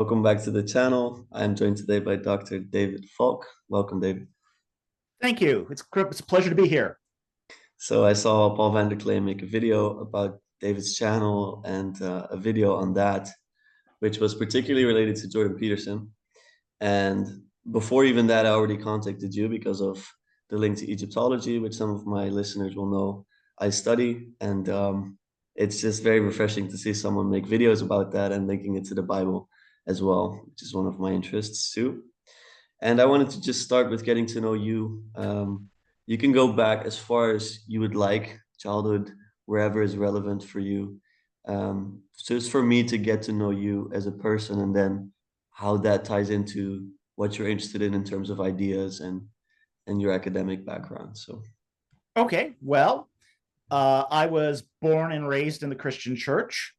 Welcome back to the channel. I'm joined today by Dr. David Falk. Welcome, David. Thank you. It's a pleasure to be here. So I saw Paul van der Klee make a video about David's channel and a video on that, which was particularly related to Jordan Peterson. And before even that, I already contacted you because of the link to Egyptology, which some of my listeners will know I study. And it's just very refreshing to see someone make videos about that and linking it to the Bible as well, which is one of my interests too. And I wanted to just start with getting to know you. You can go back as far as you would like, childhood, wherever is relevant for you. So it's for me to get to know you as a person and then how that ties into what you're interested in terms of ideas and your academic background. So, Okay, well, I was born and raised in the Christian church.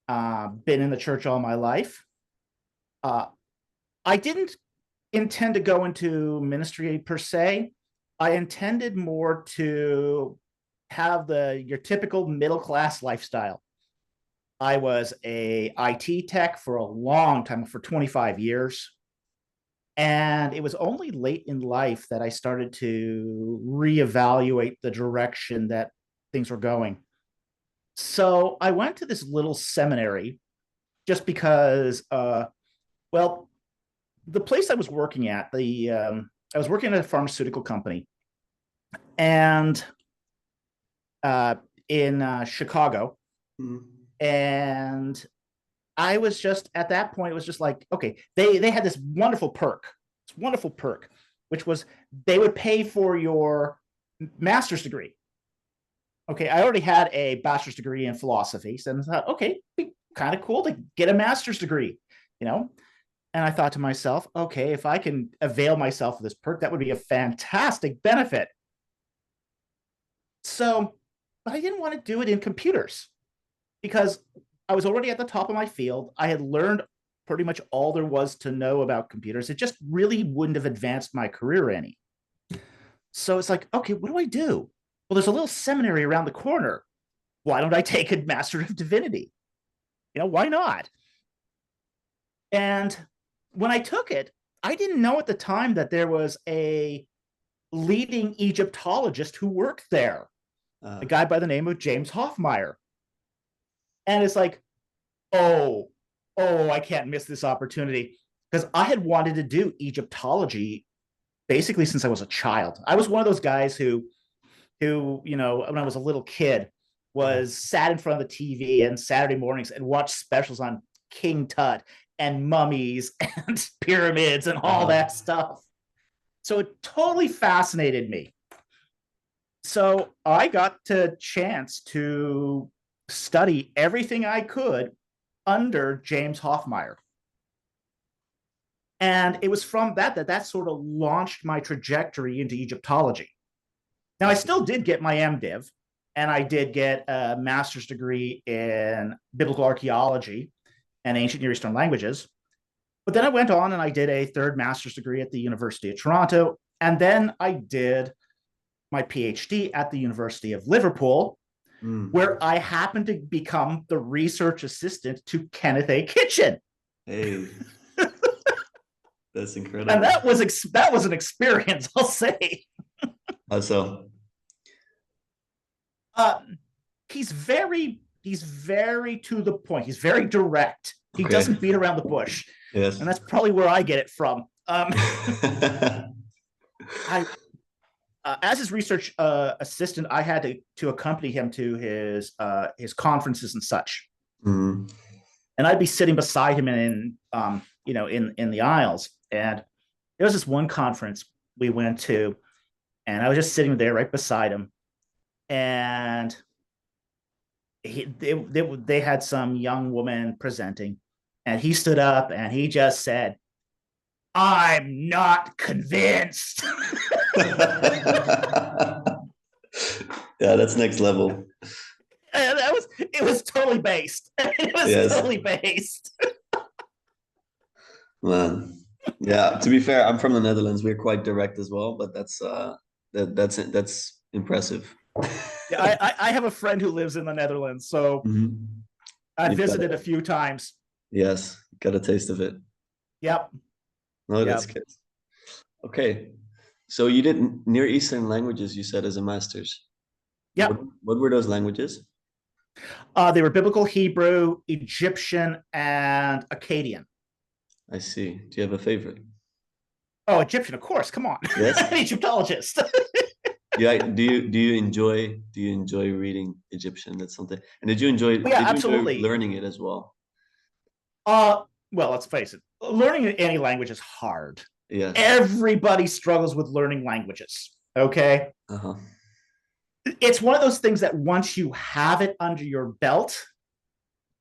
Been in the church all my life. I didn't intend to go into ministry per se. I intended more to have your typical middle class lifestyle. I was a IT tech for a long time, for 25 years. And it was only late in life that I started to reevaluate the direction that things were going. So I went to this little seminary just because, well, the place I was working at, I was working at a pharmaceutical company, and in Chicago, and I was just at that point, it was just like, okay, they had this wonderful perk, which was they would pay for your master's degree. Okay, I already had a bachelor's degree in philosophy, so I thought, okay, it'd be kind of cool to get a master's degree, you know. And I thought to myself, okay, if I can avail myself of this perk, that would be a fantastic benefit. So, but I didn't want to do it in computers because I was already at the top of my field. I had learned pretty much all there was to know about computers. It just really wouldn't have advanced my career any. So it's like, okay, what do I do? Well, there's a little seminary around the corner. Why don't I take a Master of Divinity? Why not? And when I took it, I didn't know at the time that there was a leading Egyptologist who worked there, a guy by the name of James Hoffmeyer. And it's like, oh, I can't miss this opportunity, because I had wanted to do Egyptology basically since I was a child. I was one of those guys who, when I was a little kid, was sat in front of the TV and Saturday mornings and watched specials on King Tut and mummies and pyramids and all that stuff. So it totally fascinated me. So I got the chance to study everything I could under James Hoffmeyer. And it was from that sort of launched my trajectory into Egyptology. Now, I still did get my MDiv, and I did get a master's degree in biblical archaeology and ancient Near Eastern languages. But then I went on and I did a third master's degree at the University of Toronto. And then I did my PhD at the University of Liverpool, where I happened to become the research assistant to Kenneth A. Kitchen. Hey, that's incredible. And that was an experience, I'll say. How so? He's very to the point. He's very direct. He doesn't beat around the bush. Yes. And that's probably where I get it from. As his research assistant, I had to accompany him to his conferences and such. And I'd be sitting beside him in the aisles. And there was this one conference we went to, and I was just sitting there right beside him. And they had some young woman presenting, and he stood up and he just said, "I'm not convinced." Yeah, that's next level. And it was totally based. It was totally based. Man. Yeah, to be fair, I'm from the Netherlands. We're quite direct as well, but that's impressive. Yeah, I have a friend who lives in the Netherlands, so I visited a few times. Yes, Got a taste of it. Yep. No, that's Yep. good. Okay. So you did Near Eastern languages, you said, as a master's. What Yep. what were those languages? They were Biblical Hebrew, Egyptian, and Akkadian. I see. Do you have a favorite? Oh, Egyptian, of course. Come on. Yes. An Egyptologist. Yeah. Do you enjoy reading Egyptian? That's something. And Yeah, did you enjoy absolutely. learning it as well? Well, let's face it. Learning any language is hard. Yes. Everybody struggles with learning languages. Okay. Uh-huh. It's one of those things that once you have it under your belt,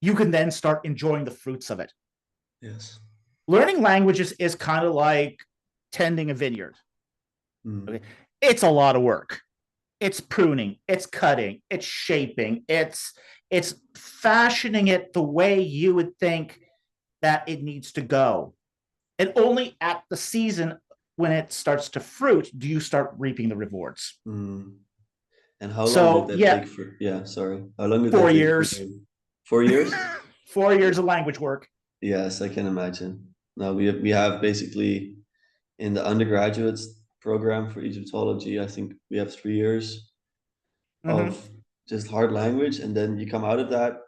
you can then start enjoying the fruits of it. Yes. Learning languages is kind of like tending a vineyard. Mm. Okay. It's a lot of work. It's pruning, it's cutting, it's shaping, it's fashioning it the way you would think that it needs to go. And only at the season when it starts to fruit do you start reaping the rewards. Mm. And how long did So that yeah, take for, yeah, sorry. How long did that four take for years, you? 4 years? 4 years of language work. Yes, I can imagine. Now we have basically in the undergraduates program for Egyptology, I think we have 3 years Mm-hmm. of just hard language, and then you come out of that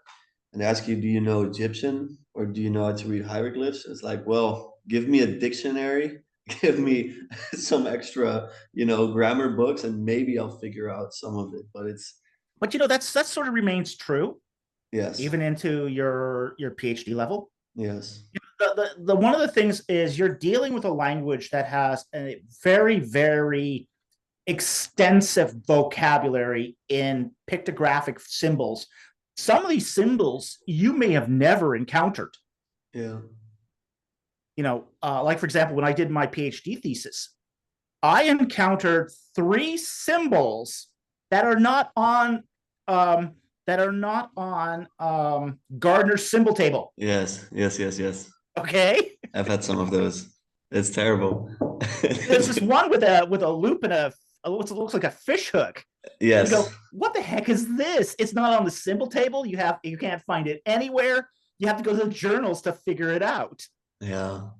and they ask you, do you know Egyptian or do you know how to read hieroglyphs? It's like, well, give me a dictionary, give me some extra, grammar books, and maybe I'll figure out some of it. But it's But that sort of remains true yes, even into your PhD level. yes, The one of the things is you're dealing with a language that has a very, very extensive vocabulary in pictographic symbols. Some of these symbols you may have never encountered. yeah, Like for example, when I did my PhD thesis, I encountered three symbols that are not on Gardner's symbol table. yes, yes, yes, yes. Okay, I've had some of those. It's terrible. there's this one with a loop and what looks like a fish hook. You Yes. go, what the heck is this? It's not on the symbol table. You can't find it anywhere. You have to go to the journals to figure it out. Yeah.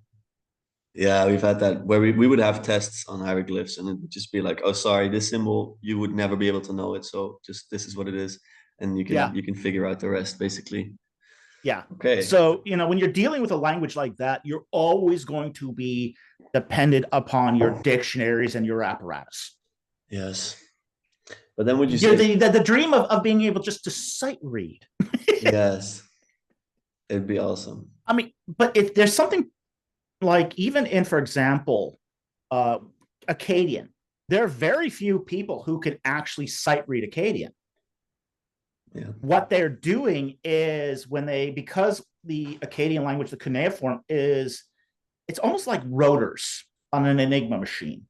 Yeah, we've had that where we would have tests on hieroglyphs and it would just be like, oh, sorry, this symbol, you would never be able to know it. So just this is what it is. And Yeah, you can figure out the rest basically. yeah. Okay. So when you're dealing with a language like that, you're always going to be dependent upon your dictionaries and your apparatus. Yes. But then would you You're say, the dream of being able just to sight read. yes, it'd be awesome. I mean, but if there's something like even in, for example, uh, Akkadian, there are very few people who can actually sight read Akkadian. Yeah. What they're doing is because the Akkadian language, the cuneiform, it's almost like rotors on an Enigma machine,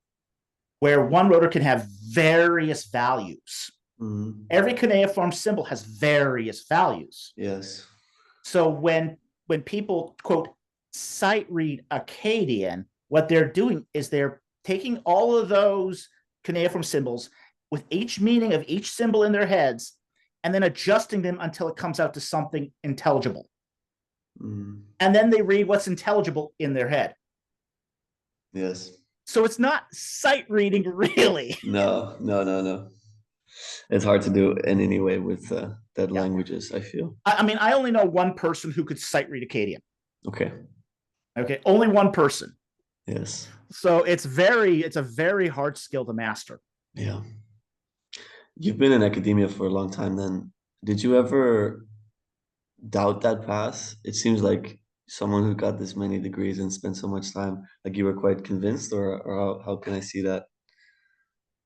where one rotor can have various values. Mhm. Every cuneiform symbol has various values. Yes. So when people quote sight read Akkadian, what they're doing is they're taking all of those cuneiform symbols with each meaning of each symbol in their heads and then adjusting them until it comes out to something intelligible. Mm. And then they read what's intelligible in their head. Yes. So it's not sight reading, really. No, no, no, no. It's hard to do in any way with dead Yeah. languages, I feel. I mean, I only know one person who could sight read Akkadian. Okay. Okay, only one person. Yes. So it's a very hard skill to master. Yeah. You've been in academia for a long time then. Did you ever doubt that path? It seems like someone who got this many degrees and spent so much time, like you were quite convinced, or how can I see that?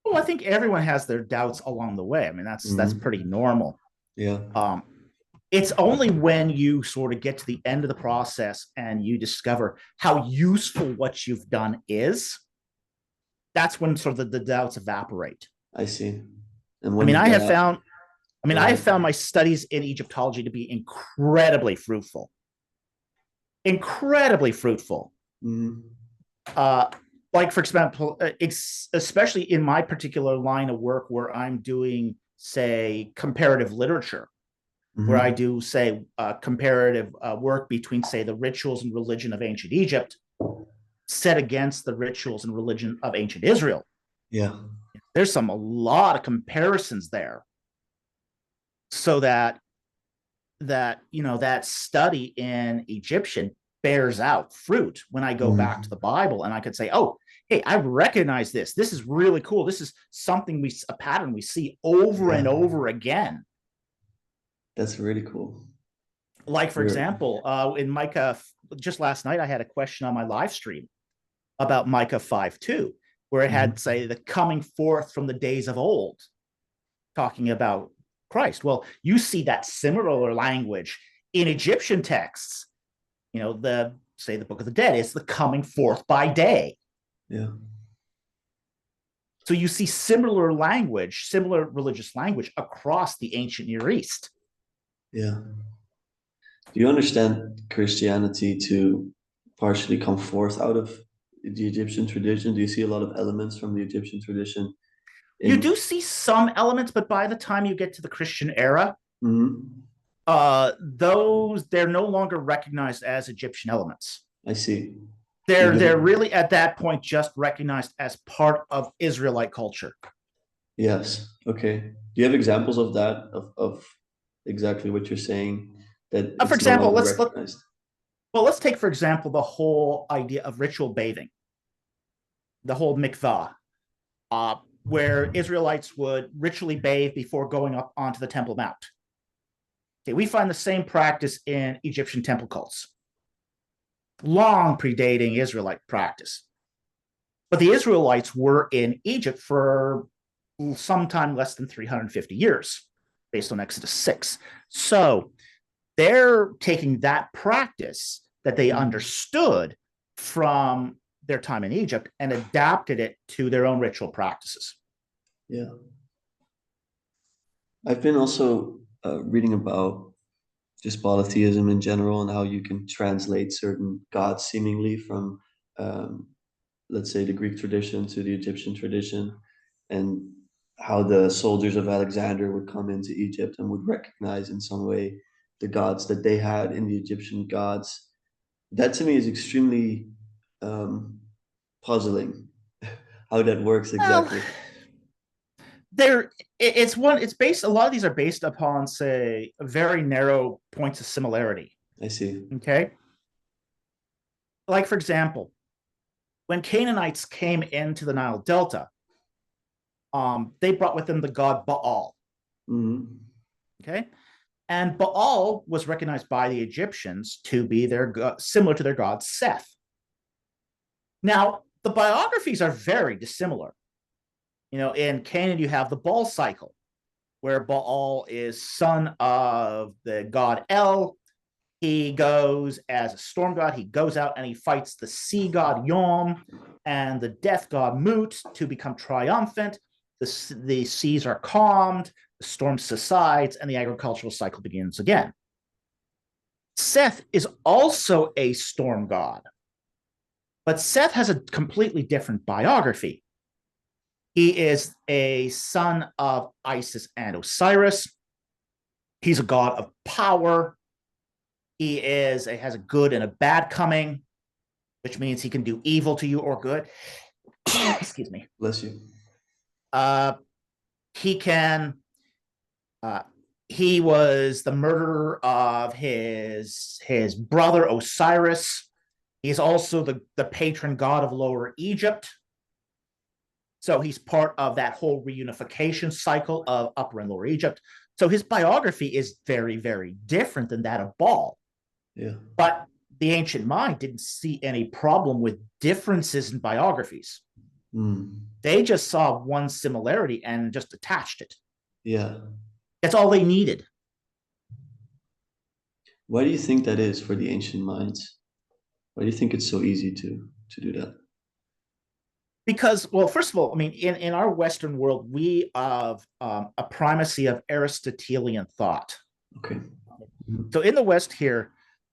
Well, I think everyone has their doubts along the way. I mean, that's Hmm. pretty normal. Yeah. Um, it's only when you sort of get to the end of the process and you discover how useful what you've done is, that's when sort of the doubts evaporate. I see. And I when mean, did I that have happen? found, I mean, Go I have ahead. found my studies in Egyptology to be incredibly fruitful, incredibly fruitful. Hmm. Uh, like for example, especially in my particular line of work where I'm doing, say, comparative literature. where I Hmm. do, say, comparative work between, say, the rituals and religion of ancient Egypt set against the rituals and religion of ancient Israel. Yeah. There's a lot of comparisons there, so that study in Egyptian bears out fruit when I go back to the Mm. Bible, and I could say, oh, hey, I recognize this. This is really cool. This is something a pattern we see over Yeah. and over again. That's really cool. Like, for You're, example, in Micah, just last night, I had a question on my live stream about Micah 5:2, where it had, mhm. say, the coming forth from the days of old, talking about Christ. Well, you see that similar language in Egyptian texts. The Book of the Dead is the coming forth by day. Yeah. So you see similar language, similar religious language across the ancient Near East. Yeah. Do you understand Christianity to partially come forth out of the Egyptian tradition? Do you see a lot of elements from the Egyptian tradition You do in? see some elements, but by the time you get to the Christian era, Mhm. they're no longer recognized as Egyptian elements. I see. They're Even really at that point just recognized as part of Israelite culture. yes. Okay. Do you have examples of that, of exactly what you're saying, that For it's no example, longer recognized? let's take, for example, the whole idea of ritual bathing, the whole mikvah, uh, where Israelites would ritually bathe before going up onto the Temple Mount. Okay, we find the same practice in Egyptian temple cults, long predating Israelite practice. But the Israelites were in Egypt for sometime less than 350 years, based on Exodus 6. So they're taking that practice that they Mhm. understood from their time in Egypt and adapted it to their own ritual practices. Yeah. I've been also reading about just polytheism in general and how you can translate certain gods seemingly from, um, let's say, the Greek tradition to the Egyptian tradition, and how the soldiers of Alexander would come into Egypt and would recognize in some way the gods that they had in the Egyptian gods. That to me is extremely um, puzzling how that works Well, exactly. it's based, a lot of these are based upon, say, very narrow points of similarity. I see. Okay. Like, for example, when Canaanites came into the Nile Delta, they brought with them the god Baal. Hmm. Okay. And Baal was recognized by the Egyptians to be similar to their god Seth. Now, the biographies are very dissimilar. In Canaan, you have the Baal cycle, where Baal is son of the god El. He goes as a storm god. He goes out and he fights the sea god Yom and the death god Mut to become triumphant. The seas are calmed, the storm subsides, and the agricultural cycle begins again. Seth is also a storm god, but Seth has a completely different biography. He is a son of Isis and Osiris. He's a god of power. He has a good and a bad coming, which means he can do evil to you or good. Excuse me. Bless you. Uh, he can. Uh, he was the murderer of his brother Osiris. He's also the patron god of Lower Egypt. So he's part of that whole reunification cycle of Upper and Lower Egypt. So his biography is very, very different than that of Baal. Yeah. But the ancient mind didn't see any problem with differences in biographies. Mm. They just saw one similarity and just attached it. Yeah. That's all they needed. Why do you think that is for the ancient minds? Why do you think it's so easy to do that? Because, well, first of all, I mean, in our Western world, we have a primacy of Aristotelian thought. Okay. Mhm. So in the West here,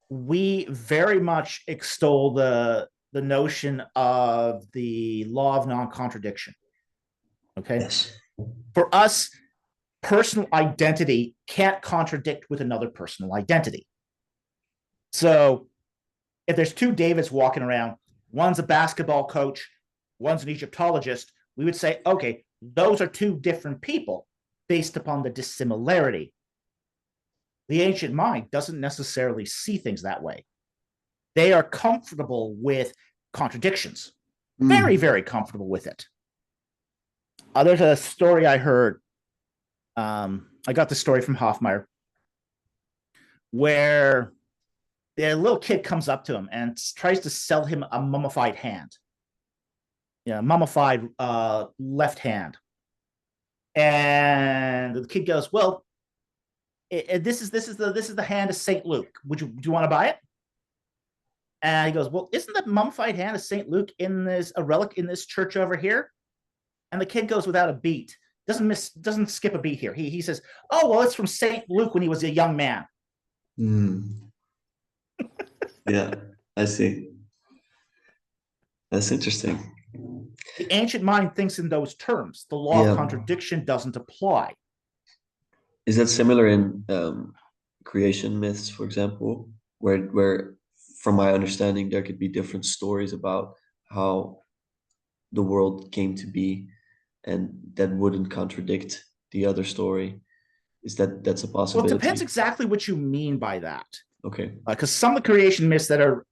we very much extol the notion of the law of non-contradiction. Okay. Yes. For us, personal identity can't contradict with another personal identity. So if there's two Davids walking around, one's a basketball coach, one's an Egyptologist, we would say, okay, those are two different people based upon the dissimilarity. The ancient mind doesn't necessarily see things that way. They are comfortable with contradictions, very, very comfortable with it. There's a story I heard. I got the story from Hoffmeyer, where the little kid comes up to him and tries to sell him a mummified hand. Yeah, mummified left hand. And the kid goes, "Well, this is the hand of Saint Luke. Do you want to buy it?" And he goes, "Well, isn't the mummified hand of Saint Luke a relic in this church over here?" And the kid goes without a beat, doesn't skip a beat here. He says, "Oh, well, it's from Saint Luke when he was a young man." Yeah, I see. That's interesting. The ancient mind thinks in those terms. The law of contradiction doesn't apply. Is that similar in creation myths, for example, where, from my understanding, there could be different stories about how the world came to be, and that wouldn't contradict the other story? That's a possibility? Well, it depends exactly what you mean by that. Okay. Because some of the creation myths that are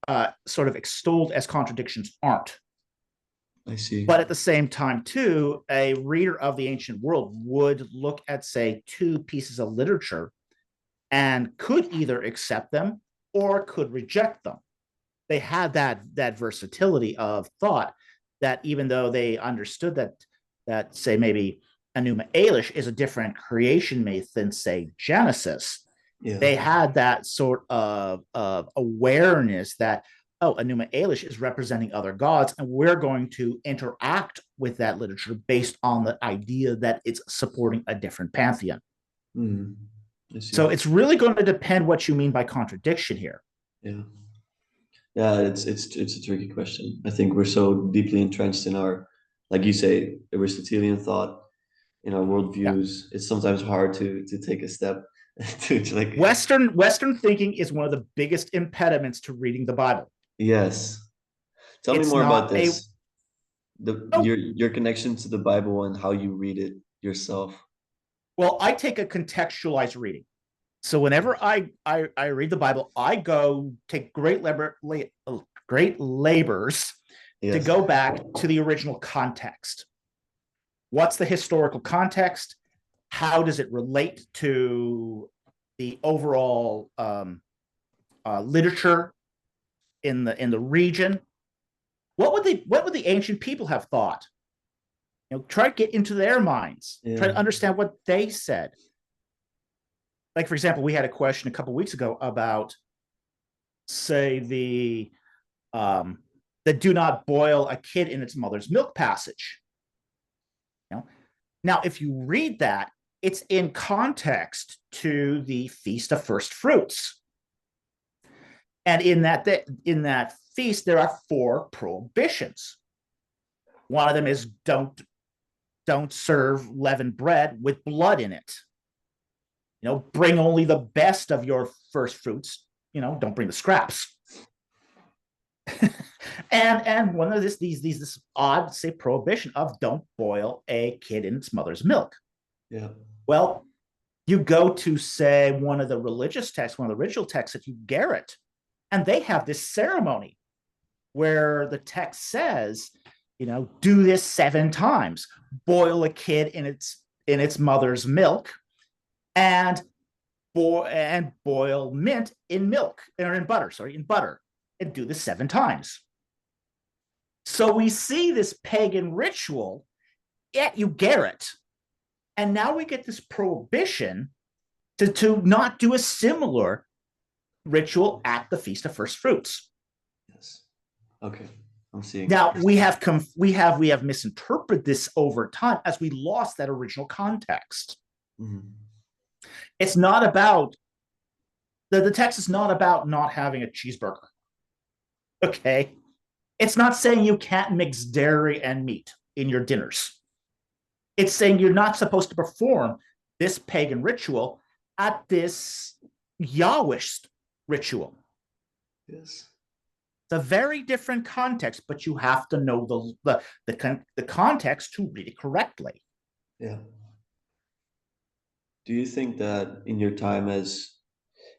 sort of extolled as contradictions aren't. I see. But at the same time, too, a reader of the ancient world would look at, say, two pieces of literature and could either accept them or could reject them. They had that versatility of thought, that even though they understood that say maybe Enuma Elish is a different creation myth than, say, Genesis, they had that sort of awareness that, oh, Enuma Elish is representing other gods, and we're going to interact with that literature based on the idea that it's supporting a different pantheon. So it's really going to depend what you mean by contradiction here. Yeah, it's a tricky question. I think we're so deeply entrenched in our, like you say, Aristotelian thought, in our worldviews. It's sometimes hard to take a step to like Western thinking is one of the biggest impediments to reading the Bible. Yes. Tell me more about this. Your connection to the Bible and how you read it yourself. Well, I take a contextualized reading. So whenever I read the Bible, I go take great labors to go back to the original context. What's the historical context? How does it relate to the overall literature in the region? What would the ancient people have thought? Try to get into their minds. Try to understand what they said. Like, for example, we had a question a couple of weeks ago about, say, the do not boil a kid in its mother's milk passage. Now, if you read that, it's in context to the Feast of First Fruits. And in that feast, there are 4 prohibitions. One of them is don't serve leavened bread with blood in it. Bring only the best of your first fruits. Don't bring the scraps. and one of this odd, say, prohibition of don't boil a kid in its mother's milk. Yeah. Well, you go to, say, one of the religious texts, one of the ritual texts that you Garrett, and they have this ceremony where the text says, do this 7 times, boil a kid in its mother's milk, and boil mint in milk, or in butter, and do this 7 times. So we see this pagan ritual at Garrett, and now we get this prohibition to not do a similar ritual at the Feast of First Fruits. Yes. Okay. I'm seeing. Now we have misinterpreted this over time as we lost that original context. It's not about the text is not about not having a cheeseburger. Okay. It's not saying you can't mix dairy and meat in your dinners. It's saying you're not supposed to perform this pagan ritual at this Yahwist ritual. Yes. It's a very different context, but you have to know the context to read it correctly. Yeah. Do you think that in your time as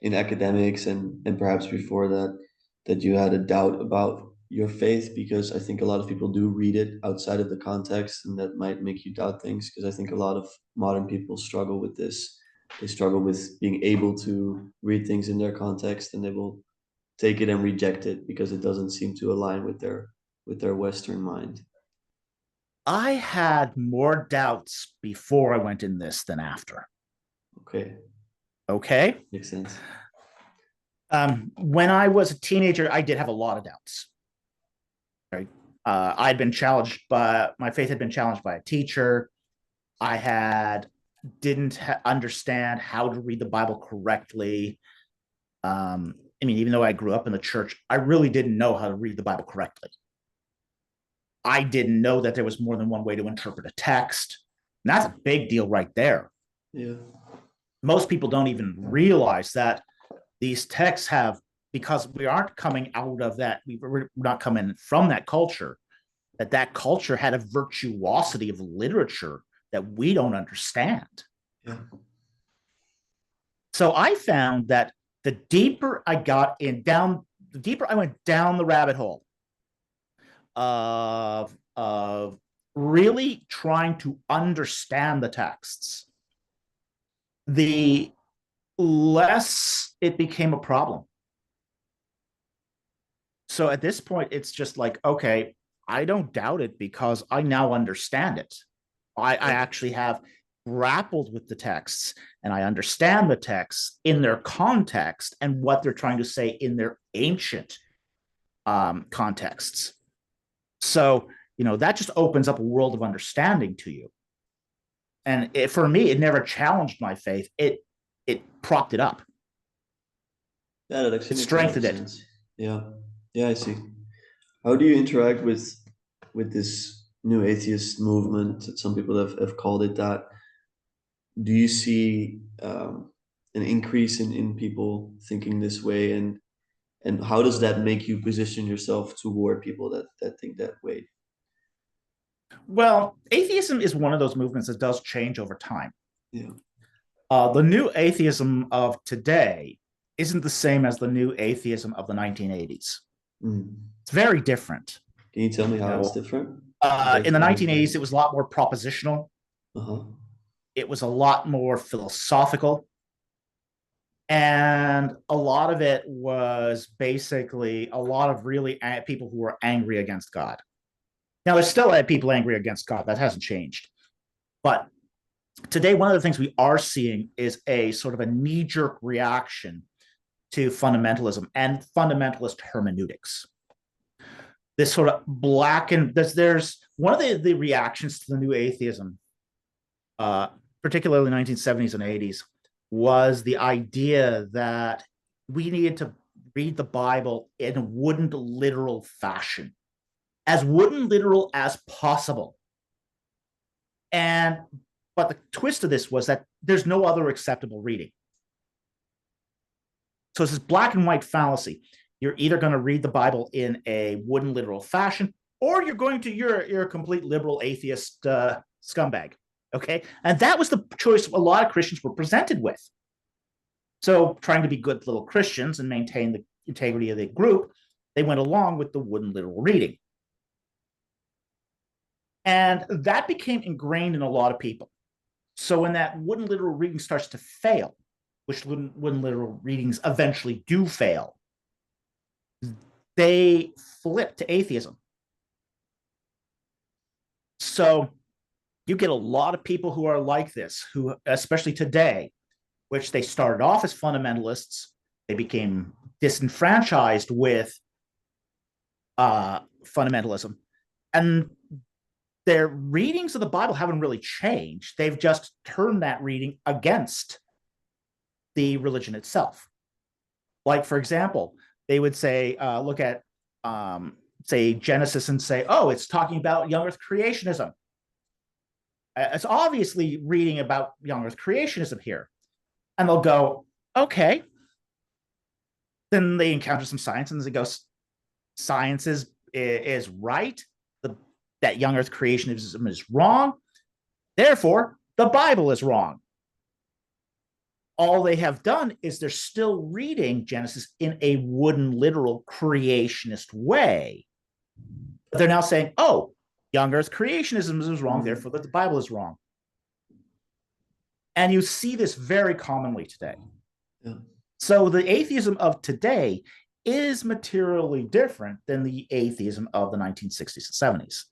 in academics and perhaps before that, that you had a doubt about your faith? Because I think a lot of people do read it outside of the context, and that might make you doubt things. Because I think a lot of modern people struggle with this. They struggle with being able to read things in their context, and they will take it and reject it because it doesn't seem to align with their Western mind. I had more doubts before I went in this than after. Okay, Okay. makes sense. When I was a teenager, I did have a lot of doubts. Right. I'd been challenged by my faith had been challenged by a teacher. I didn't understand how to read the Bible correctly. I mean, even though I grew up in the church, I really didn't know how to read the Bible correctly. I didn't know that there was more than one way to interpret a text. And that's a big deal right there. Yeah. Most people don't even realize that these texts have, because we aren't coming out of that, we're not coming from that culture, that culture had a virtuosity of literature that we don't understand. Yeah. So I found that the deeper I got in down, the deeper I went down the rabbit hole of really trying to understand the texts, the less it became a problem. So at this point, it's just like, okay, I don't doubt it because I now understand it. I actually have grappled with the texts and I understand the texts in their context and what they're trying to say in their ancient contexts. So, that just opens up a world of understanding to you. And for me, it never challenged my faith. It propped it up. Yeah, that actually It makes a lot of strengthened it. sense. Yeah. Yeah, I see. How do you interact with this new atheist movement that some people have called it that? Do you see an increase in people thinking this way, and how does that make you position yourself toward people that think that way? Well, atheism is one of those movements that does change over time. Yeah. The new atheism of today isn't the same as the new atheism of the 1980s. Mm. It's very different. Can you tell me You how it's know, different compared in to the the 1980s, it 1980s? was a lot more propositional. Uh-huh. It was a lot more philosophical. And a lot of it was basically a lot of really people who were angry against God. Now, there's still people angry against God. That hasn't changed. But today, one of the things we are seeing is a sort of a knee-jerk reaction to fundamentalism and fundamentalist hermeneutics. This sort of there's one of the reactions to the new atheism, particularly 1970s and 80s, was the idea that we needed to read the Bible in a wooden literal fashion, as wooden literal as possible. But the twist of this was that there's no other acceptable reading. So it's this black and white fallacy. You're either going to read the Bible in a wooden literal fashion, or you're a complete liberal atheist scumbag. Okay. And that was the choice a lot of Christians were presented with. So trying to be good little Christians and maintain the integrity of the group, they went along with the wooden literal reading. And that became ingrained in a lot of people. So when that wooden literal reading starts to fail, which wooden literal readings eventually do fail, they flip to atheism. So you get a lot of people who are like this, who, especially today, which they started off as fundamentalists, they became disenfranchised with fundamentalism, and their readings of the Bible haven't really changed. They've just turned that reading against the religion itself. Like, for example, they would say, look at, say, Genesis and say, oh, it's talking about young earth creationism. It's obviously reading about young Earth creationism here. And they'll go, okay. Then they encounter some science and they go, science is right. That young Earth creationism is wrong. Therefore, the Bible is wrong. All they have done is they're still reading Genesis in a wooden, literal creationist way. But they're now saying, oh, young Earth creationism is wrong, therefore that the Bible is wrong. And you see this very commonly today. Yeah. So the atheism of today is materially different than the atheism of the 1960s and 70s.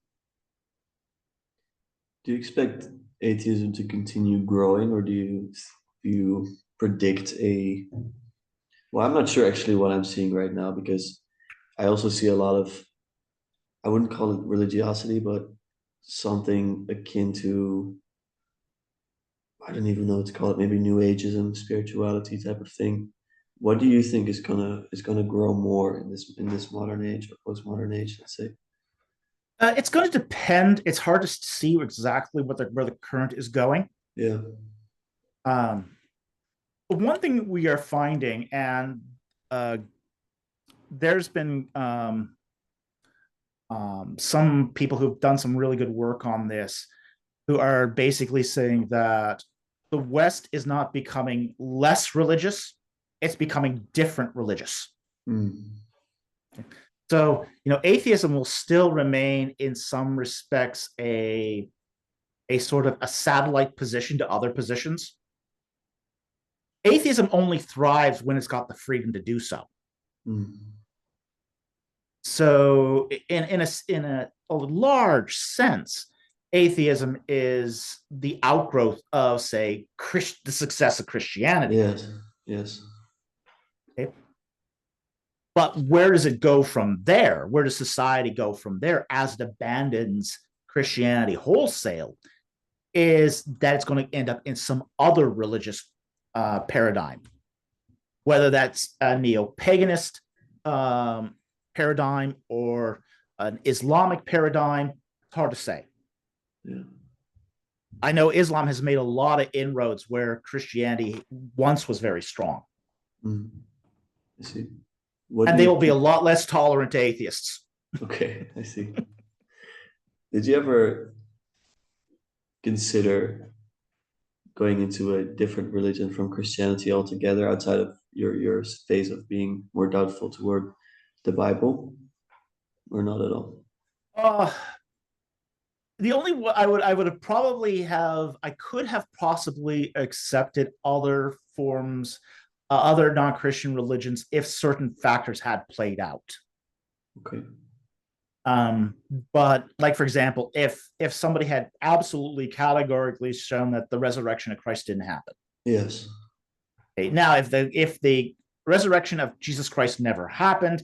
Do you expect atheism to continue growing, or do you predict a? Well, I'm not sure actually what I'm seeing right now, because I also see a lot of, I wouldn't call it religiosity, but something akin to, I don't even know what to call it, maybe New Ageism, spirituality type of thing. What do you think is gonna grow more in this modern age or postmodern age, let's say? It's going to depend. It's hard to see exactly where the current is going. Yeah. One thing we are finding, and there's been some people who've done some really good work on this, who are basically saying that the West is not becoming less religious, it's becoming different religious. So, atheism will still remain in some respects a sort of a satellite position to other positions. Atheism only thrives when it's got the freedom to do so. So, in a large sense, atheism is the outgrowth of, say, the success of Christianity. Yes. Yes. Okay. But where does it go from there? Where does society go from there as it abandons Christianity wholesale? Is that it's going to end up in some other religious paradigm, whether that's a neo-paganist paradigm or an Islamic paradigm. It's hard to say. Yeah. I know Islam has made a lot of inroads where Christianity once was very strong. I see. And they will be a lot less tolerant to atheists. Okay, I see. Did you ever consider going into a different religion from Christianity altogether, outside of your phase of being more doubtful toward the Bible, or not at all? The only I would have probably have I could have possibly accepted other forms, other non-Christian religions if certain factors had played out. Okay. But like, for example, if somebody had absolutely categorically shown that the resurrection of Christ didn't happen. Yes. Okay, now, if the resurrection of Jesus Christ never happened,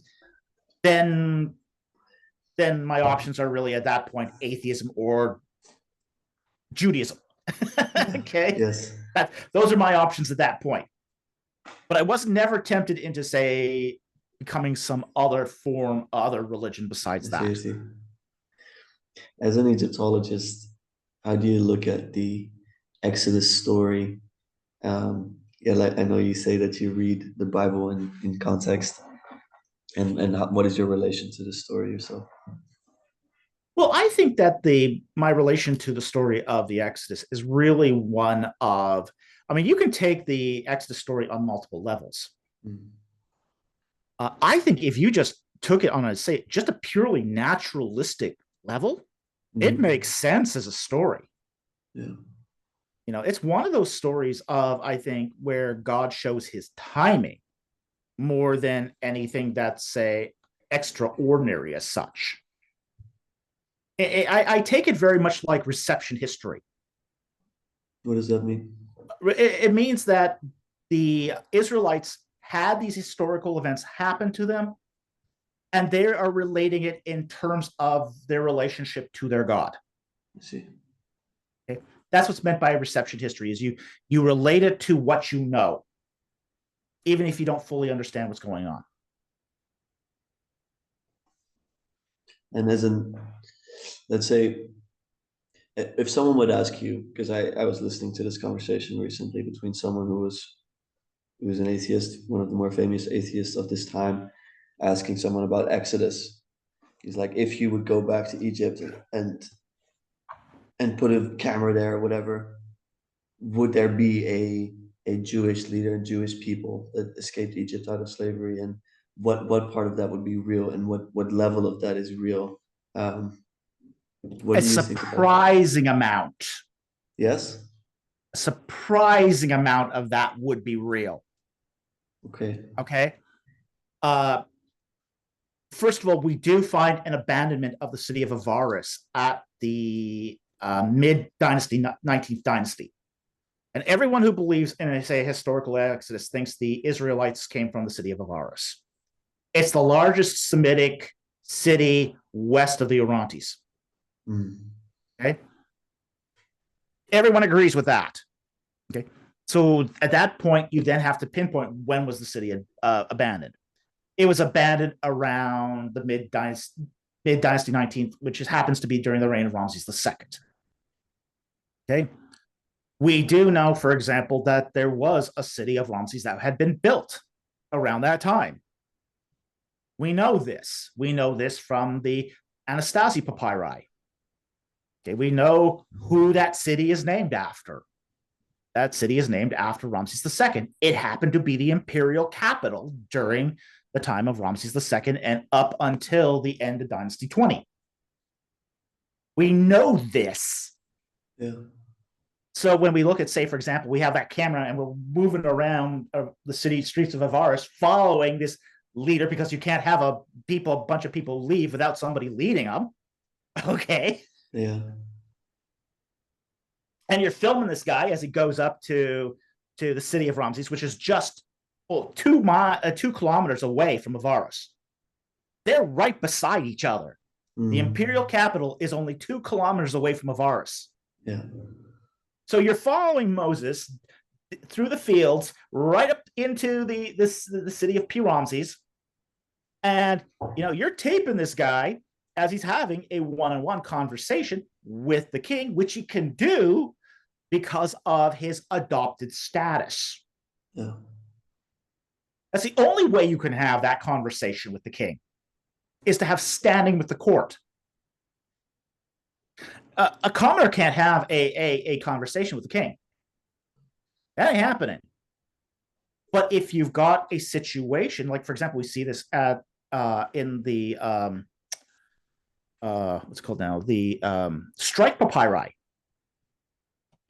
then my options are really at that point atheism or Judaism. Okay. Yes. Those are my options at that point. But I was never tempted into, say, becoming some other form, other religion besides that. I see. As an Egyptologist, how do you look at the Exodus story? Yeah, like I know you say that you read the Bible in context, and what is your relation to the story yourself? Well, I think that my relation to the story of the Exodus is really one of, I mean, you can take the Exodus story on multiple levels. I think if you just took it on just a purely naturalistic level, it makes sense as a story. Yeah. It's one of those stories of, I think, where God shows his timing more than anything that's, say, extraordinary as such. I take it very much like reception history. What does that mean? It means that the Israelites had these historical events happen to them, and they are relating it in terms of their relationship to their God. I see. Okay? That's what's meant by reception history, is you relate it to what you know, even if you don't fully understand what's going on. And let's say, if someone would ask you, because I was listening to this conversation recently between someone who was an atheist, one of the more famous atheists of this time, asking someone about Exodus. He's like, if you would go back to Egypt and put a camera there or whatever, would there be a Jewish leader, Jewish people that escaped Egypt out of slavery, and what part of that would be real, and what level of that is real? What A do you think about that? surprising amount, Yes. a surprising amount of that would be real. Okay. Okay. Uh, First of all, we do find an abandonment of the city of Avaris at the mid dynasty, 19th dynasty. And everyone who believes in, say, a historical exodus thinks the Israelites came from the city of Avaris. It's the largest Semitic city west of the Orontes. Okay. Everyone agrees with that. Okay. So at that point, you then have to pinpoint when was the city abandoned. It was abandoned around the mid dynasty 19th, which happens to be during the reign of Ramses II. Okay. We do know, for example, that there was a city of Ramses that had been built around that time. We know this. We know this from the Anastasi papyri. Okay, we know who that city is named after. That city is named after Ramses II. It happened to be the imperial capital during the time of Ramses II and up until the end of Dynasty 20. We know this. Yeah. So when we look at, say, for example, we have that camera and we're moving around the city streets of Avaris following this leader, because you can't have a bunch of people leave without somebody leading them. Okay. Yeah. And you're filming this guy as he goes up to the city of Ramses, which is just 2 kilometers away from Avaris. They're right beside each other. The imperial capital is only 2 kilometers away from Avaris. Yeah. So you're following Moses through the fields right up into the city of Ramses, and you're taping this guy as he's having a one-on-one conversation with the king, which he can do because of his adopted status. Yeah. That's the only way you can have that conversation with the king, is to have standing with the court. A commoner can't have a conversation with the king. That ain't happening. But if you've got a situation, like, for example, we see this in the what's it called now? The strike papyri.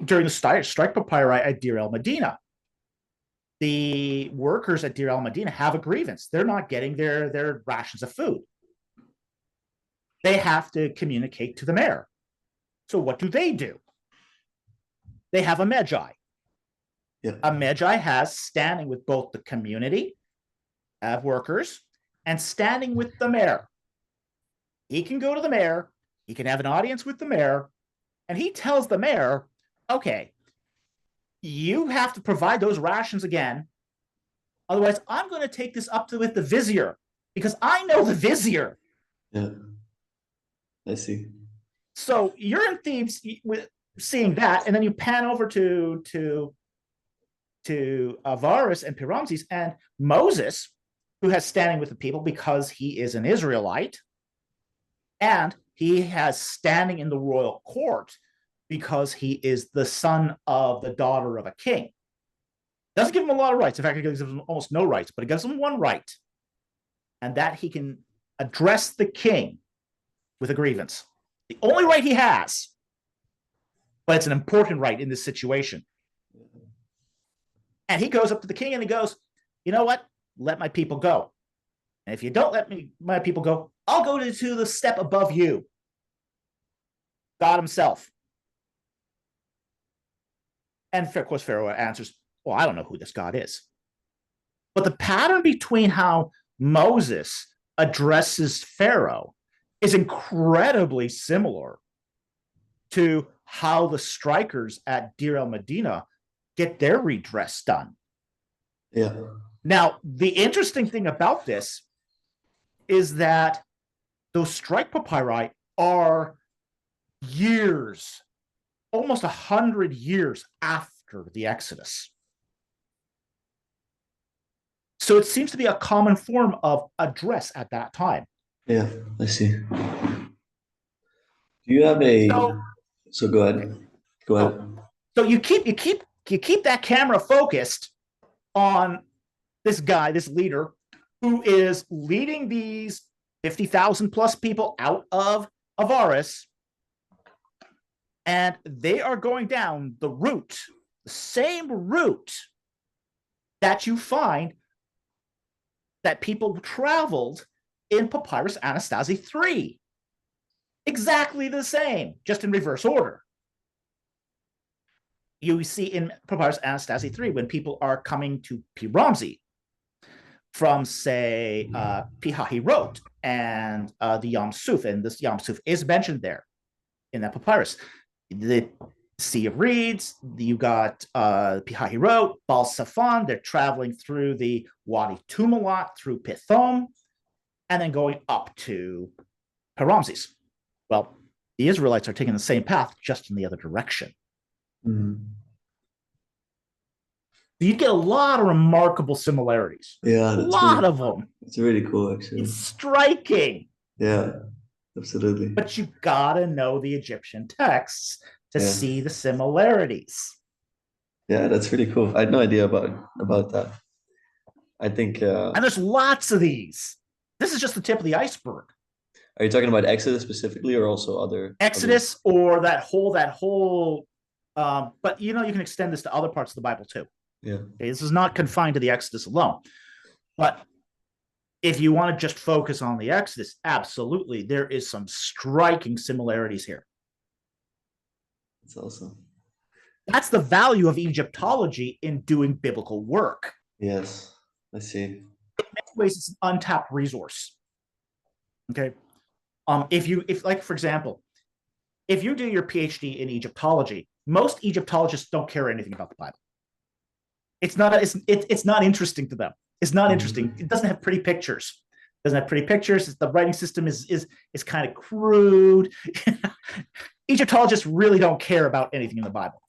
During the strike papyri at Deir el Medina, the workers at Deir el Medina have a grievance. They're not getting their rations of food. They have to communicate to the mayor. So what do? They have a Magi. Yeah. A Magi has standing with both the community of workers and standing with the mayor. He can go to the mayor, he can have an audience with the mayor, and he tells the mayor, okay, you have to provide those rations again. Otherwise, I'm going to take this up with the vizier, because I know the vizier. Yeah. I see. So you're in Thebes seeing that, and then you pan over to Avaris and Ramses, and Moses, who has standing with the people because he is an Israelite, and he has standing in the royal court because he is the son of the daughter of a king. Doesn't give him a lot of rights. In fact, it gives him almost no rights, but it gives him one right, and that he can address the king with a grievance. The only right he has, but it's an important right in this situation. And he goes up to the king and he goes, you know what? Let my people go. And if you don't let my people go, I'll go to the step above you. God himself. And of course, Pharaoh answers, well, I don't know who this God is. But the pattern between how Moses addresses Pharaoh is incredibly similar to how the strikers at Deir el Medina get their redress done. Yeah. Now, the interesting thing about this is that those strike papyri are years almost 100 years after the Exodus. So it seems to be a common form of address at that time. Yeah, I see. Do you have a So, so go okay. ahead. Go Oh, ahead. so you keep that camera focused on this guy, this leader, who is leading these 50,000 plus people out of Avaris, and they are going down the route, the same route that you find that people traveled in Papyrus Anastasi 3. Exactly the same, just in reverse order. You see in Papyrus Anastasi 3 when people are coming to Pi Ramsey from, say, Pihahi Road and the Yam Suf, and this Yam Suf is mentioned there in that papyrus. The Sea of Reeds, you got Pihahi Road, Bal Safan, they're traveling through the Wadi Tumalat, through Pithom, and then going up to Paramses. Well, the Israelites are taking the same path, just in the other direction. Mhm. You get a lot of remarkable similarities. Yeah, A that's lot really of them. it's really cool actually. It's striking. Yeah, absolutely. But you gotta know the Egyptian texts to Yeah. see the similarities. Yeah, that's really cool. I had no idea about that. I think And there's lots of these. This is just the tip of the iceberg. are you talking about Exodus specifically or also other Exodus or that whole but you can extend this to other parts of the Bible too. yeah. Okay, this is not confined to the Exodus alone. But if you want to just focus on the Exodus, absolutely, there is some striking similarities here. That's awesome. That's the value of Egyptology in doing biblical work. Yes, I see. In many ways, it's an untapped resource. Okay. If like, for example, if you do your PhD in Egyptology, most Egyptologists don't care anything about the Bible. It's not interesting to them. It's not interesting. It doesn't have pretty pictures. It doesn't have pretty pictures. The writing system is kind of crude. Egyptologists really don't care about anything in the Bible.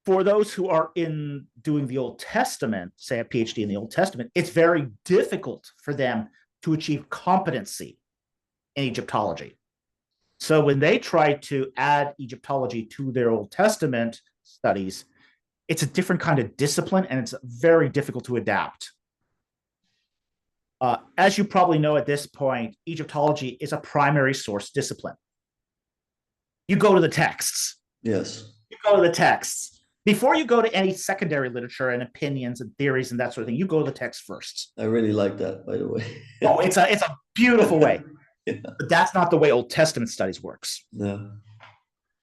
For those who are in doing the Old Testament, say a PhD in the Old Testament, it's very difficult for them to achieve competency in Egyptology. So when they try to add Egyptology to their Old Testament studies, it's a different kind of discipline, and it's very difficult to adapt. As you probably know at this point, Egyptology is a primary source discipline. You go to the texts. Yes. You go to the texts. Before you go to any secondary literature and opinions and theories and that sort of thing, you go to the text first. I really like that, by the way. Oh, it's a beautiful way. Yeah. But that's not the way Old Testament studies works. No.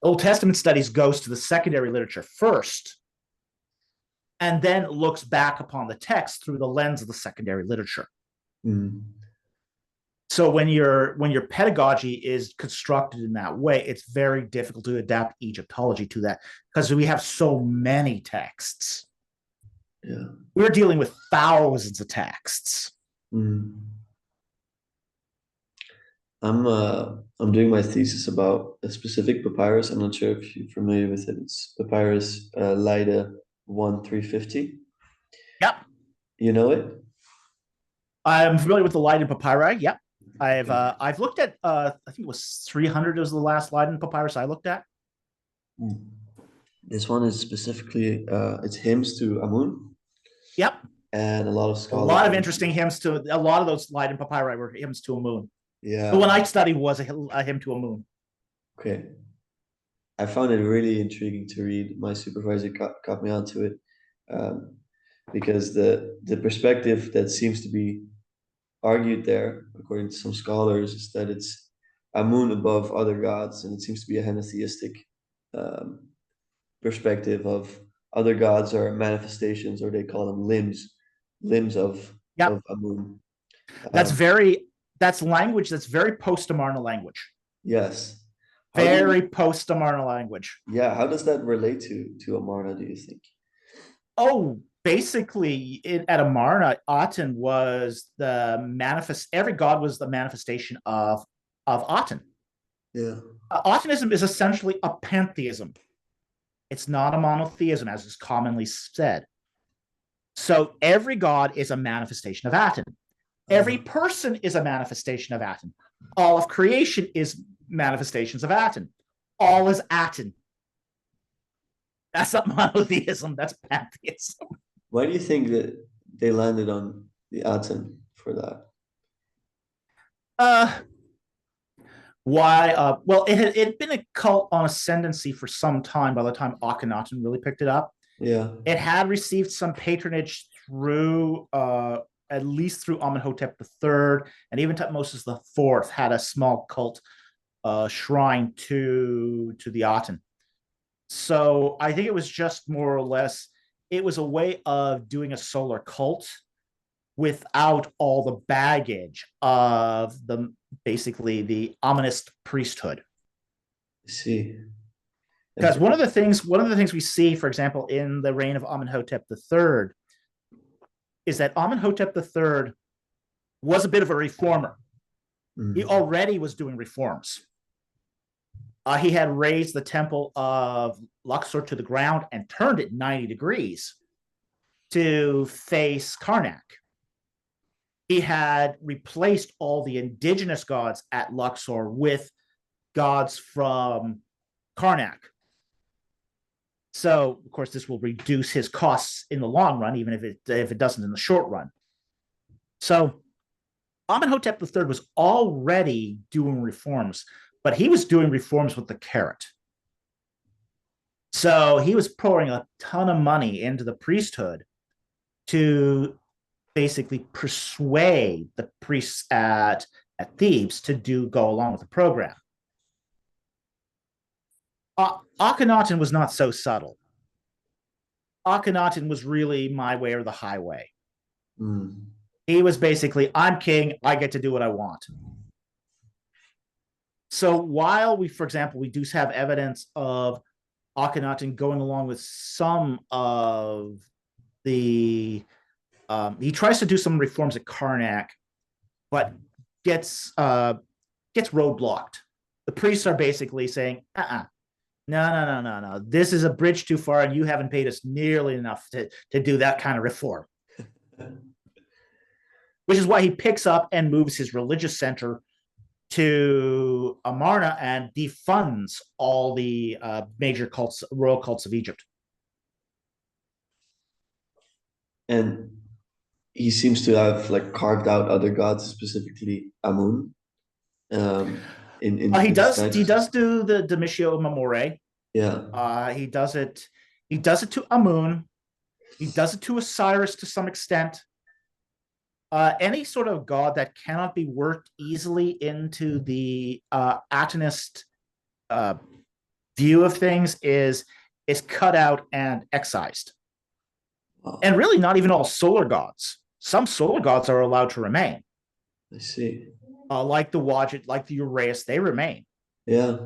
Old Testament studies goes to the secondary literature first, and then looks back upon the text through the lens of the secondary literature. Mm. So when your pedagogy is constructed in that way, it's very difficult to adapt Egyptology to that because we have so many texts. Yeah. We're dealing with thousands of texts. Mm. I'm doing my thesis about a specific papyrus. I'm not sure if you're familiar with it. It's Papyrus Leida 1350. Yep. You know it? I'm familiar with the Leiden papyri. Yep. I've looked at I think it was 300 was the last Leiden papyrus I looked at. This one is specifically it's hymns to Amun. Yep. And a lot of scholars. A lot of interesting hymns to a lot of those Leiden papyri were hymns to Amun. Yeah. The one I studied was a hymn to Amun. Okay. I found it really intriguing to read. My supervisor got me onto it because the perspective that seems to be argued there, according to some scholars, is that it's Amun above other gods, and it seems to be a henotheistic perspective of other gods are manifestations, or they call them limbs of Amun. That's language that's very post-Amarna language. Yes. Very post-Amarna language. Yeah, how does that relate to Amarna, do you think? Oh, basically, at Amarna, Aten was the every god was the manifestation of Aten. Yeah. Atonism is essentially a pantheism. It's not a monotheism, as is commonly said. So every god is a manifestation of Aten. Every person is a manifestation of Aten. All of creation is manifestations of Aten. All is Aten. That's not monotheism, that's pantheism. Why do you think that they landed on the Aten for that? Uh, why? Well, it had been a cult on ascendancy for some time by the time Akhenaten really picked it up. Yeah. It had received some patronage through, at least through Amenhotep III, and even Tutmosis IV had a small cult shrine to the Aten. So I think it was just more or less, it was a way of doing a solar cult without all the baggage of the basically the ominous priesthood. I see. Because one of the things we see, for example, in the reign of Amenhotep III, is that Amenhotep III was a bit of a reformer. He already was doing reforms. He had raised the temple of Luxor to the ground and turned it 90 degrees to face Karnak. He had replaced all the indigenous gods at Luxor with gods from Karnak. So, of course, this will reduce his costs in the long run, even if it doesn't in the short run. So, Amenhotep III was already doing reforms, but he was doing reforms with the carrot. So he was pouring a ton of money into the priesthood to basically persuade the priests at Thebes to go along with the program. Akhenaten was not so subtle. Akhenaten was really my way or the highway. He was basically, I'm king, I get to do what I want. So while we, for example, we do have evidence of Akhenaten going along with some of the, he tries to do some reforms at Karnak, but gets roadblocked. The priests are basically saying, no. This is a bridge too far, and you haven't paid us nearly enough to do that kind of reform. Which is why he picks up and moves his religious center to Amarna and defunds all the major cults, royal cults of Egypt. And he seems to have like carved out other gods, specifically Amun. He does do the Demitio Memore. Yeah. He does it to Amun. He does it to Osiris to some extent. Any sort of god that cannot be worked easily into the Atenist view of things is cut out and excised. Oh. And really not even all solar gods. Some solar gods are allowed to remain. I see. Like the Wadjet, like the Uraeus, they remain. Yeah.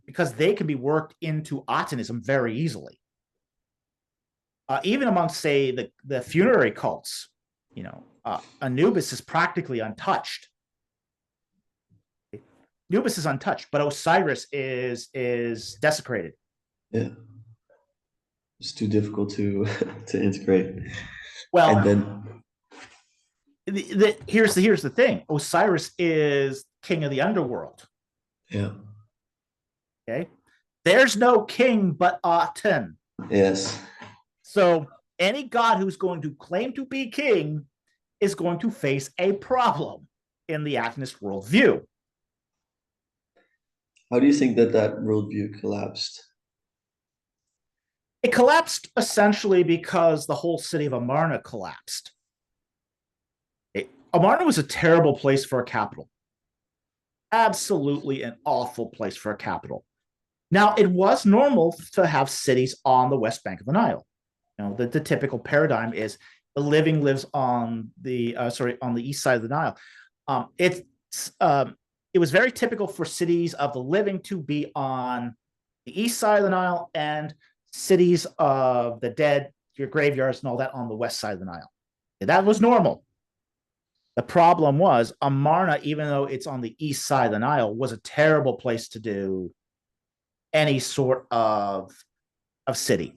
Because they can be worked into Atenism very easily. Even amongst, say, the funerary cults, Anubis is practically untouched. Anubis is untouched, but Osiris is desecrated. Yeah. It's too difficult to integrate. Well, and then here's the thing. Osiris is king of the underworld. Yeah. Okay. There's no king but Aten. Yes. So any god who's going to claim to be king is going to face a problem in the Atenist worldview. How do you think that worldview collapsed? It collapsed essentially because the whole city of Amarna collapsed. Amarna was a terrible place for a capital. Absolutely an awful place for a capital. Now, it was normal to have cities on the west bank of the Nile. The typical paradigm is the living lives on the east side of the Nile. It was very typical for cities of the living to be on the east side of the Nile, and cities of the dead, your graveyards and all that, on the west side of the Nile. That was normal. The problem was Amarna, even though it's on the east side of the Nile, was a terrible place to do any sort of city.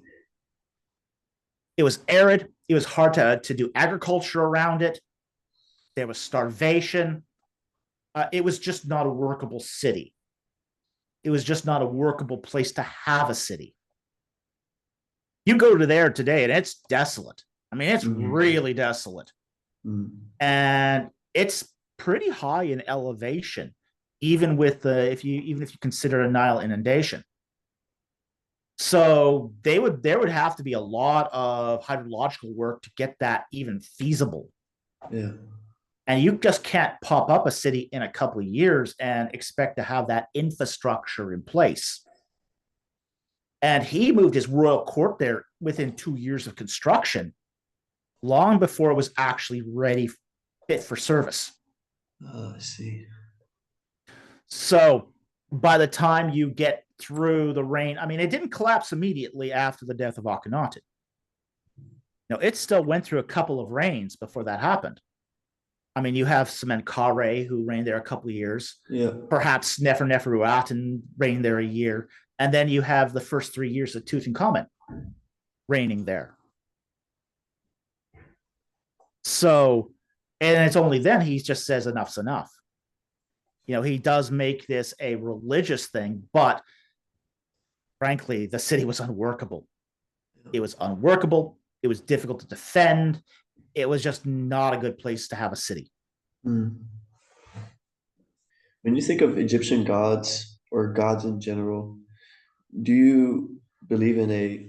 It was arid. It was hard to do agriculture around it. There was starvation. It was just not a workable city. It was just not a workable place to have a city. You go to there today and it's desolate. I mean, it's really desolate. And it's pretty high in elevation, even with the if you consider a Nile inundation. So there would have to be a lot of hydrological work to get that even feasible. Yeah. And you just can't pop up a city in a couple of years and expect to have that infrastructure in place. And he moved his royal court there within 2 years of construction, long before it was actually ready, fit for service. I see. So by the time you get through the reign, I mean, it didn't collapse immediately after the death of Akhenaten. No, it still went through a couple of reigns before that happened. I mean, you have Semenkhare, who reigned there a couple of years. Yeah. Perhaps Neferuaten reigned there a year. And then you have the first 3 years of Tutankhamun reigning there. So, and it's only then he just says enough's enough. You know, he does make this a religious thing, but frankly, the city was unworkable. It was unworkable. It was difficult to defend. It was just not a good place to have a city. When you think of Egyptian gods or gods in general, do you believe in a,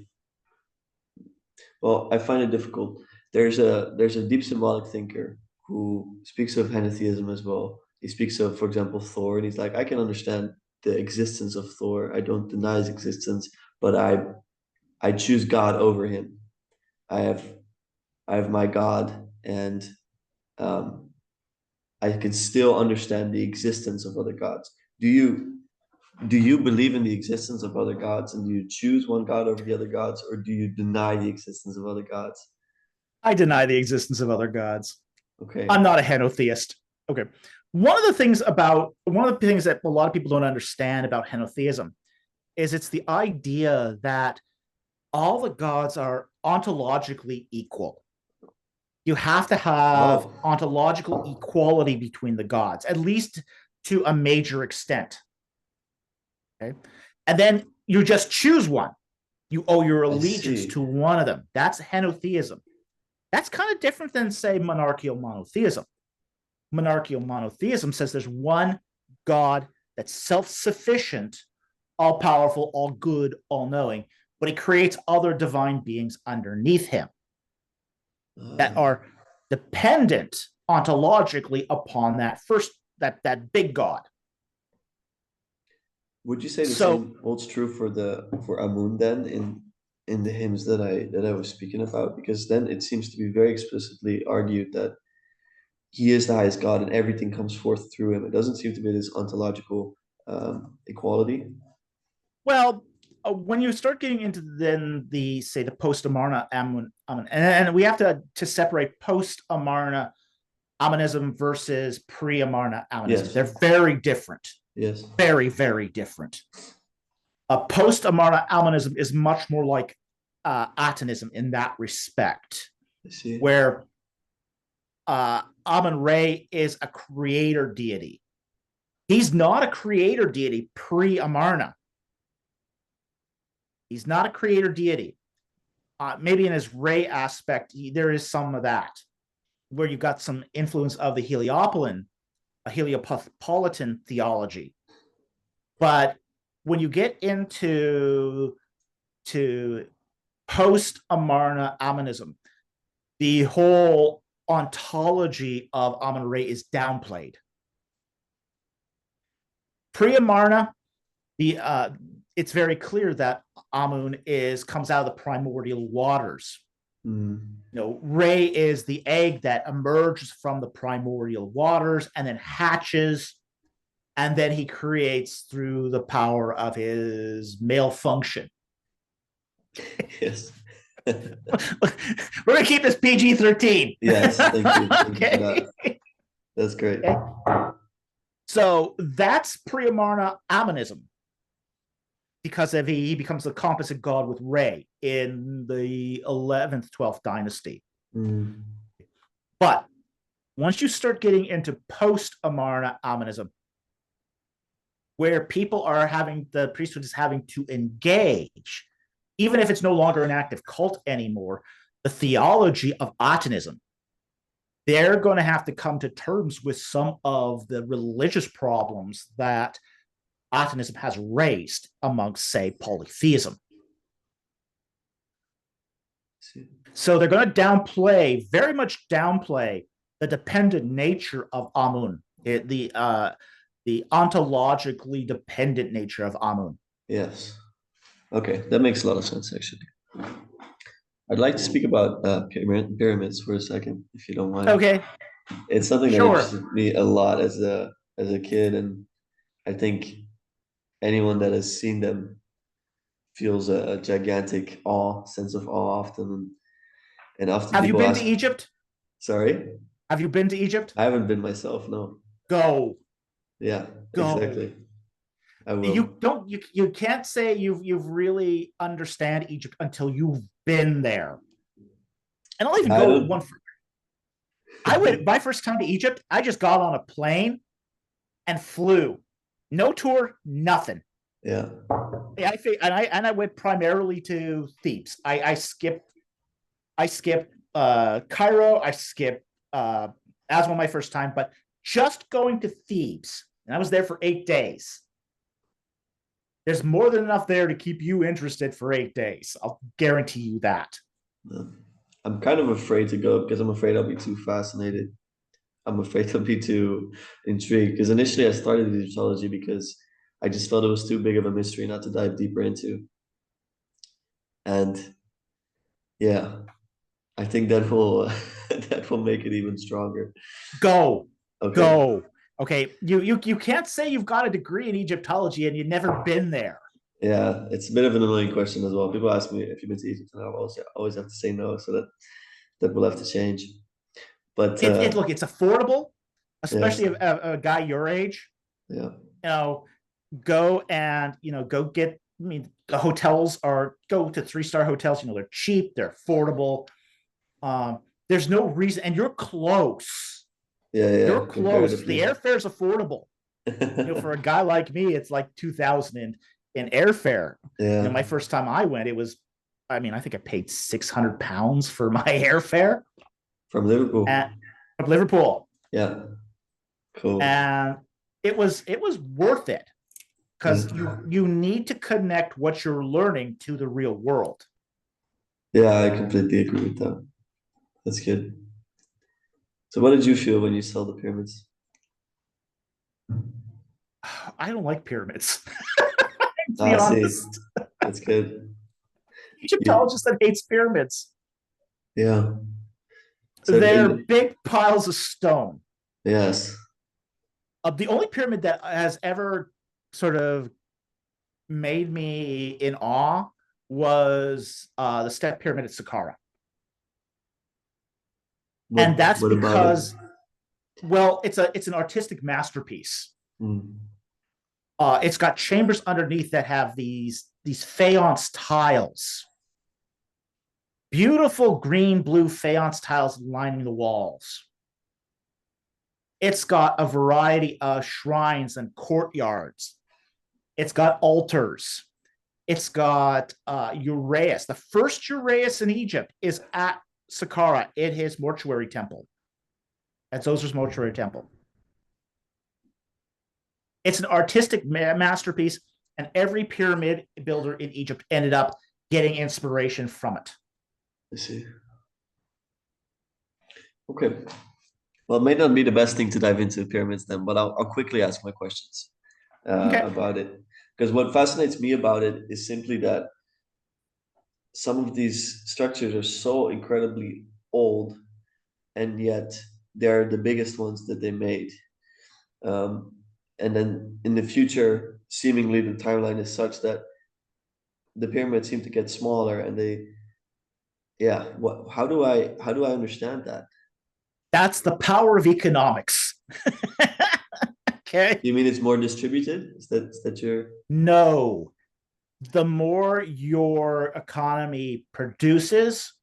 well, I find it difficult. There's a deep symbolic thinker who speaks of henotheism as well. He speaks of, for example, Thor, and he's like, I can understand the existence of Thor. I don't deny his existence, but I choose God over him. I have my God, and I can still understand the existence of other gods. Do you believe in the existence of other gods, and do you choose one God over the other gods, or do you deny the existence of other gods? I deny the existence of other gods. Okay. I'm not a henotheist. Okay. One of the things that a lot of people don't understand about henotheism is it's the idea that all the gods are ontologically equal. You have to have ontological equality between the gods, at least to a major extent. Okay. And then you just choose one. You owe your allegiance to one of them. That's henotheism. That's kind of different than, say, monarchical monotheism. Monarchical monotheism says there's one God that's self-sufficient, all-powerful, all-good, all-knowing, but he creates other divine beings underneath him that are dependent ontologically upon that big God. Would you say the same holds true for Amun then in the hymns that I was speaking about? Because then it seems to be very explicitly argued that he is the highest God and everything comes forth through him. It doesn't seem to be this ontological equality. Well, when you start getting into then the post Amarna Amun, and we have to separate post Amarna Amenism versus pre Amarna Amenism. Yes. They're very different. Yes. Very, very different. Post Amarna Amenism is much more like Atonism in that respect, where Amun-Re is a creator deity. He's not a creator deity pre-Amarna. He's not a creator deity. Maybe in his Re aspect, there is some of that, where you've got some influence of the Heliopolitan theology. But when you get into post-Amarna Amenism, the whole ontology of Amun-Re is downplayed. Pre-Amarna, it's very clear that Amun comes out of the primordial waters. Re is the egg that emerges from the primordial waters and then hatches, and then he creates through the power of his male function. Yes. We're going to keep this PG-13. Yes, thank you. Okay. That's great. Okay. So that's pre-Amarna Aminism, because he becomes the composite god with Re in the 11th, 12th dynasty. Mm. But once you start getting into post-Amarna Aminism, where people are having, the priesthood is having to engage, even if it's no longer an active cult anymore, the theology of Atonism, they're going to have to come to terms with some of the religious problems that Atonism has raised amongst, say, polytheism. So they're going to very much downplay the dependent nature of Amun, the ontologically dependent nature of Amun. Yes. Okay, that makes a lot of sense, actually. I'd like to speak about pyramids for a second, if you don't mind. Okay, It's something that sure. interested me a lot as a kid, and I think anyone that has seen them feels a gigantic sense of awe often, and often Have you people been to ask, Egypt? sorry, Have you been to Egypt? I haven't been myself, no. Go, Yeah, go. exactly. I You will. don't you can't say you've really understand Egypt until you've been there. And I'll even I go one. don't. I went my first time to Egypt. I just got on a plane and flew. No tour, nothing. Yeah. I went primarily to Thebes. I skipped Cairo. I skipped Aswan my first time, but just going to Thebes, and I was there for 8 days. There's more than enough there to keep you interested for 8 days. I'll guarantee you that. I'm kind of afraid to go because I'm afraid I'll be too fascinated. I'm afraid I'll be too intrigued because initially I started Egyptology because I just felt it was too big of a mystery not to dive deeper into. And yeah, I think that will that will make it even stronger. Go, Okay. go. Okay, you can't say you've got a degree in Egyptology and you've never been there. Yeah, it's a bit of an annoying question as well. People ask me if you've been to Egypt, and I always have to say no, so that will have to change. But Look, it's affordable, especially yes, a guy your age. yeah, You know, go and go get. I mean, the hotels are go to 3-star hotels. They're cheap, they're affordable. Um, there's no reason, and you're close. yeah, You're close. The comparatively. airfare's affordable. For a guy like me, it's like 2,000 in airfare. Yeah, My first time I went, it was. I mean, I think I paid £600 for my airfare from Liverpool. at from Liverpool, Yeah, cool. and it was worth it Yeah, because you need to connect what you're learning to the real world. yeah, I completely agree with that. That's good. So, what did you feel when you saw the pyramids? I don't like pyramids, to be Ah, see, honest. that's good. You, Egyptologist that hates pyramids. yeah. So, They're big piles of stone. yes. The only pyramid that has ever sort of made me in awe was the step pyramid at Saqqara. And that's What about it? because, well, it's an artistic masterpiece. Hmm. It's got chambers underneath that have these faience tiles, beautiful green blue faience tiles lining the walls. It's got a variety of shrines and courtyards. It's got altars. It's got Uraeus. The first Uraeus in Egypt is at Saqqara in his mortuary temple, at Zoser's mortuary temple. It's an artistic masterpiece, and every pyramid builder in Egypt ended up getting inspiration from it. I see. Okay. Well, it may not be the best thing to dive into pyramids then, but I'll quickly ask my questions Okay. about it. Because what fascinates me about it is simply that some of these structures are so incredibly old, and yet they're the biggest ones that they made. Um, and then in the future, seemingly the timeline is such that the pyramids seem to get smaller, and they, yeah. How do I understand that? That's the power of economics. Okay. You mean it's more distributed? Is that your? No, the more your economy produces,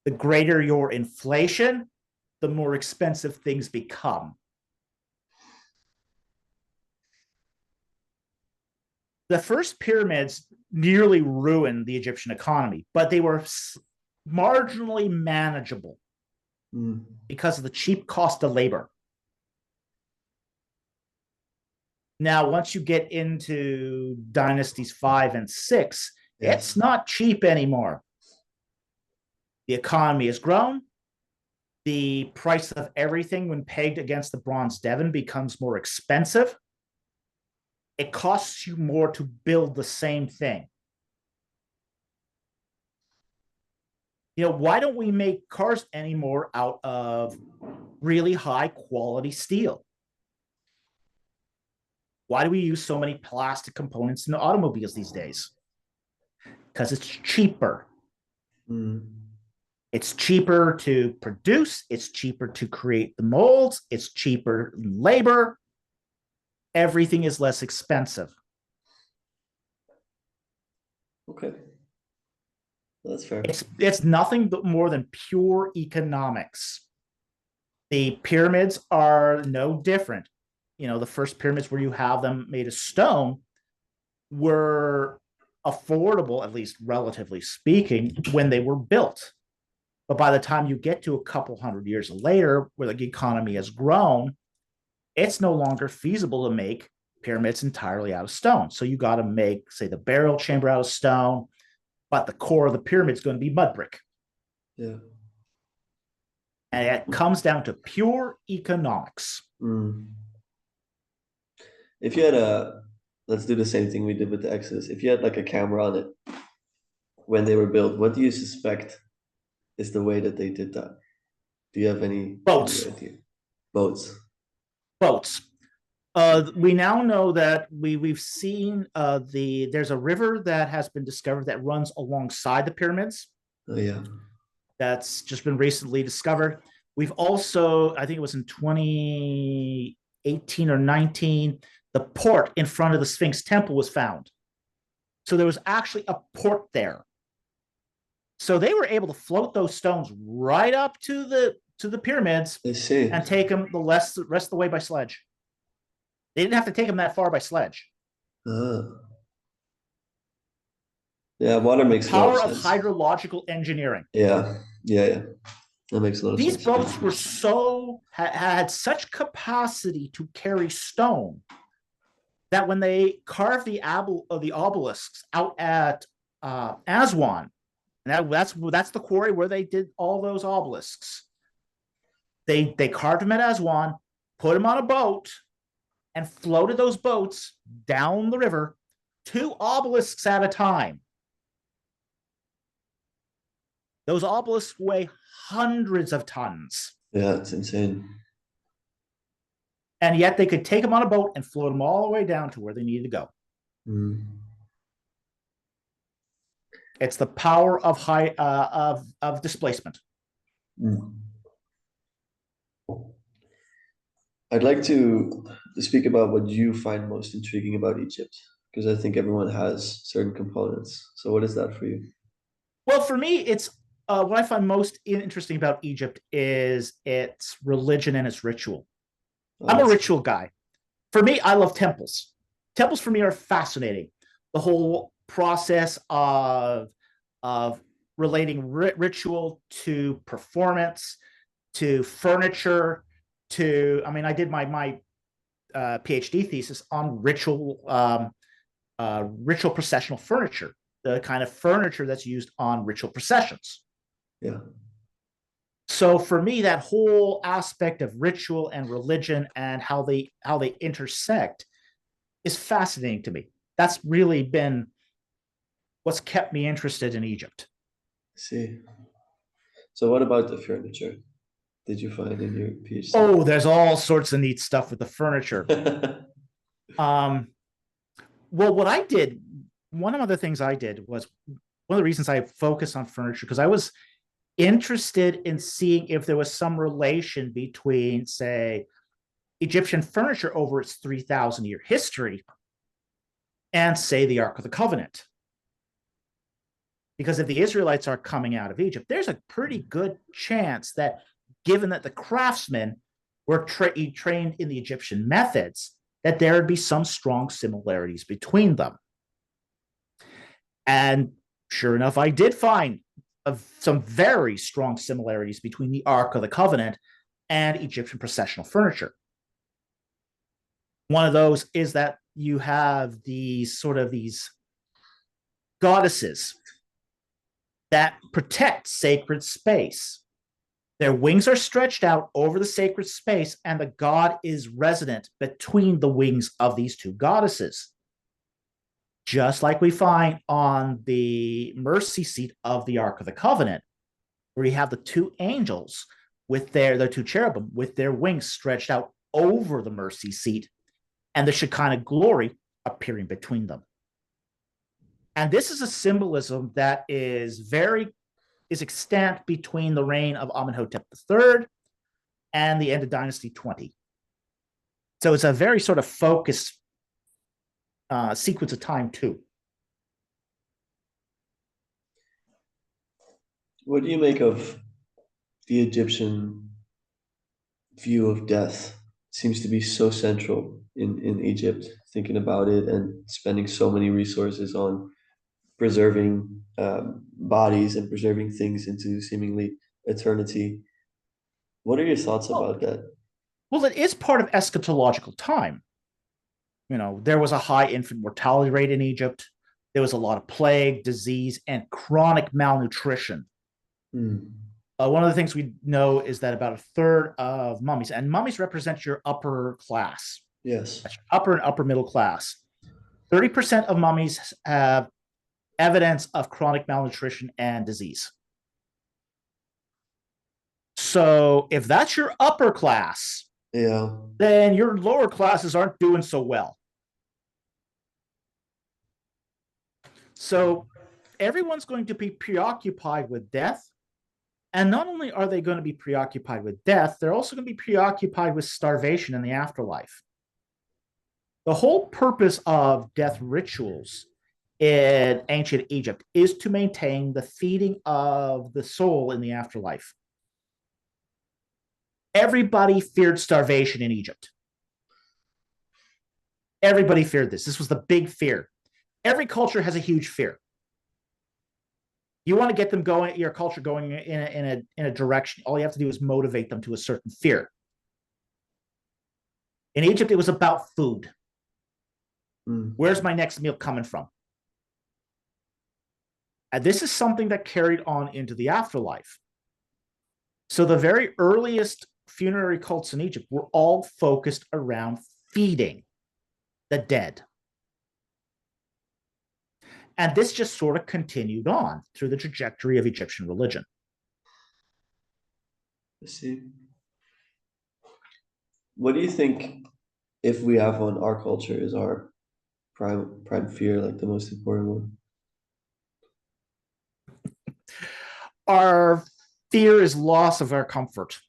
the greater your inflation, the more expensive things become. The first pyramids nearly ruined the Egyptian economy, but they were marginally manageable because of the cheap cost of labor. Now, once you get into dynasties 5 and 6, it's not cheap anymore. The economy has grown. The price of everything, when pegged against the Bronze Devon, becomes more expensive. It costs you more to build the same thing. Why don't we make cars anymore out of really high quality steel? Why do we use so many plastic components in the automobiles these days? Because it's cheaper. It's cheaper to produce. It's cheaper to create the molds. It's cheaper in labor. Everything is less expensive. Okay. Well, that's fair. It's nothing but more than pure economics. The pyramids are no different. The first pyramids where you have them made of stone were affordable, at least relatively speaking, when they were built. But by the time you get to a couple hundred years later, where the economy has grown, it's no longer feasible to make pyramids entirely out of stone. So you got to make, say, the burial chamber out of stone, but the core of the pyramid is going to be mud brick. Yeah. And it comes down to pure economics. If you had let's do the same thing we did with the Exodus. If you had like a camera on it when they were built, what do you suspect is the way that they did that? Do you have any boats? Idea? Boats. We now know that we've seen there's a river that has been discovered that runs alongside the pyramids. Oh yeah. That's just been recently discovered. We've also, I think it was in 2018 or 19, the port in front of the Sphinx Temple was found. So there was actually a port there. So they were able to float those stones right up to the pyramids and take them the rest of the way by sledge. They didn't have to take them that far by sledge. Yeah, water makes power of hydrological engineering. Yeah. That makes a lot of sense. These boats were had such capacity to carry stone that when they carved the obelisks out at Aswan, and that's the quarry where they did all those obelisks. They carved them at Aswan, put them on a boat, and floated those boats down the river, 2 obelisks at a time. Those obelisks weigh hundreds of tons. Yeah, it's insane. And yet they could take them on a boat and float them all the way down to where they needed to go. It's the power of of displacement. I'd like to speak about what you find most intriguing about Egypt, because I think everyone has certain components. So what is that for you? Well, for me, it's what I find most interesting about Egypt is its religion and its ritual. I'm a ritual guy. For me, I love temples. Temples for me are fascinating. The whole process of relating ritual to performance, to furniture, I did my PhD thesis on ritual processional furniture, the kind of furniture that's used on ritual processions. Yeah. So for me, that whole aspect of ritual and religion and how they intersect is fascinating to me. That's really been what's kept me interested in Egypt. See. So what about the furniture? Did you find in your PhD? Oh, there's all sorts of neat stuff with the furniture. Well, what I did, one of the things I did was one of the reasons I focused on furniture, because I was interested in seeing if there was some relation between, say, Egyptian furniture over its 3,000-year history and, say, the Ark of the Covenant. Because if the Israelites are coming out of Egypt, there's a pretty good chance that, given that the craftsmen were trained in the Egyptian methods, that there would be some strong similarities between them. And sure enough, I did find some very strong similarities between the Ark of the Covenant and Egyptian processional furniture. One of those is that you have these goddesses that protect sacred space. Their wings are stretched out over the sacred space, and the god is resident between the wings of these two goddesses. Just like we find on the mercy seat of the Ark of the Covenant, where you have the two angels with their two cherubim with their wings stretched out over the mercy seat, and the Shekinah glory appearing between them. And this is a symbolism that is extant between the reign of Amenhotep III and the end of Dynasty 20. So it's a very sort of focused sequence of time too. What do you make of the Egyptian view of death? It seems to be so central in Egypt, thinking about it and spending so many resources on preserving bodies and preserving things into seemingly eternity. What are your thoughts about that? Well, it is part of eschatological time. You know, there was a high infant mortality rate in Egypt. There was a lot of plague, disease, and chronic malnutrition. One of the things we know is that about a third of mummies, and mummies represent your upper class. Yes. Upper and upper middle class. 30% of mummies have evidence of chronic malnutrition and disease. So if that's your upper class, then your lower classes aren't doing so well. So everyone's going to be preoccupied with death. And not only are they going to be preoccupied with death, they're also going to be preoccupied with starvation in the afterlife. The whole purpose of death rituals in ancient Egypt is to maintain the feeding of the soul in the afterlife. Everybody feared starvation in Egypt. Everybody feared this. This was the big fear. Every culture has a huge fear. You want to get them going, your culture going in a direction, all you have to do is motivate them to a certain fear. In Egypt, it was about food. Where's my next meal coming from? And this is something that carried on into the afterlife. So the very earliest funerary cults in Egypt were all focused around feeding the dead. And this just sort of continued on through the trajectory of Egyptian religion. I see. What do you think, if we have one, our culture is our prime fear, like the most important one? Our fear is loss of our comfort.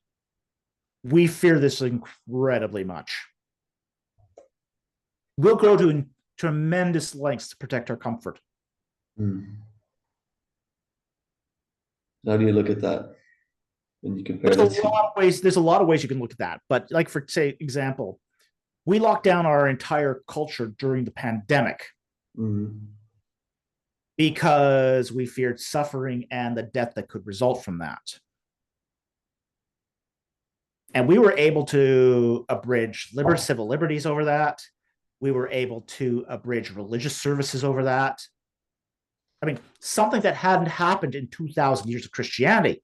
We fear this incredibly much. We'll go to tremendous lengths to protect our comfort. How do you look at that when you compare There's a lot of ways you can look at that. But like, for say example, we locked down our entire culture during the pandemic because we feared suffering and the death that could result from that. And we were able to abridge civil liberties over that. We were able to abridge religious services over that. I mean, something that hadn't happened in 2,000 years of Christianity.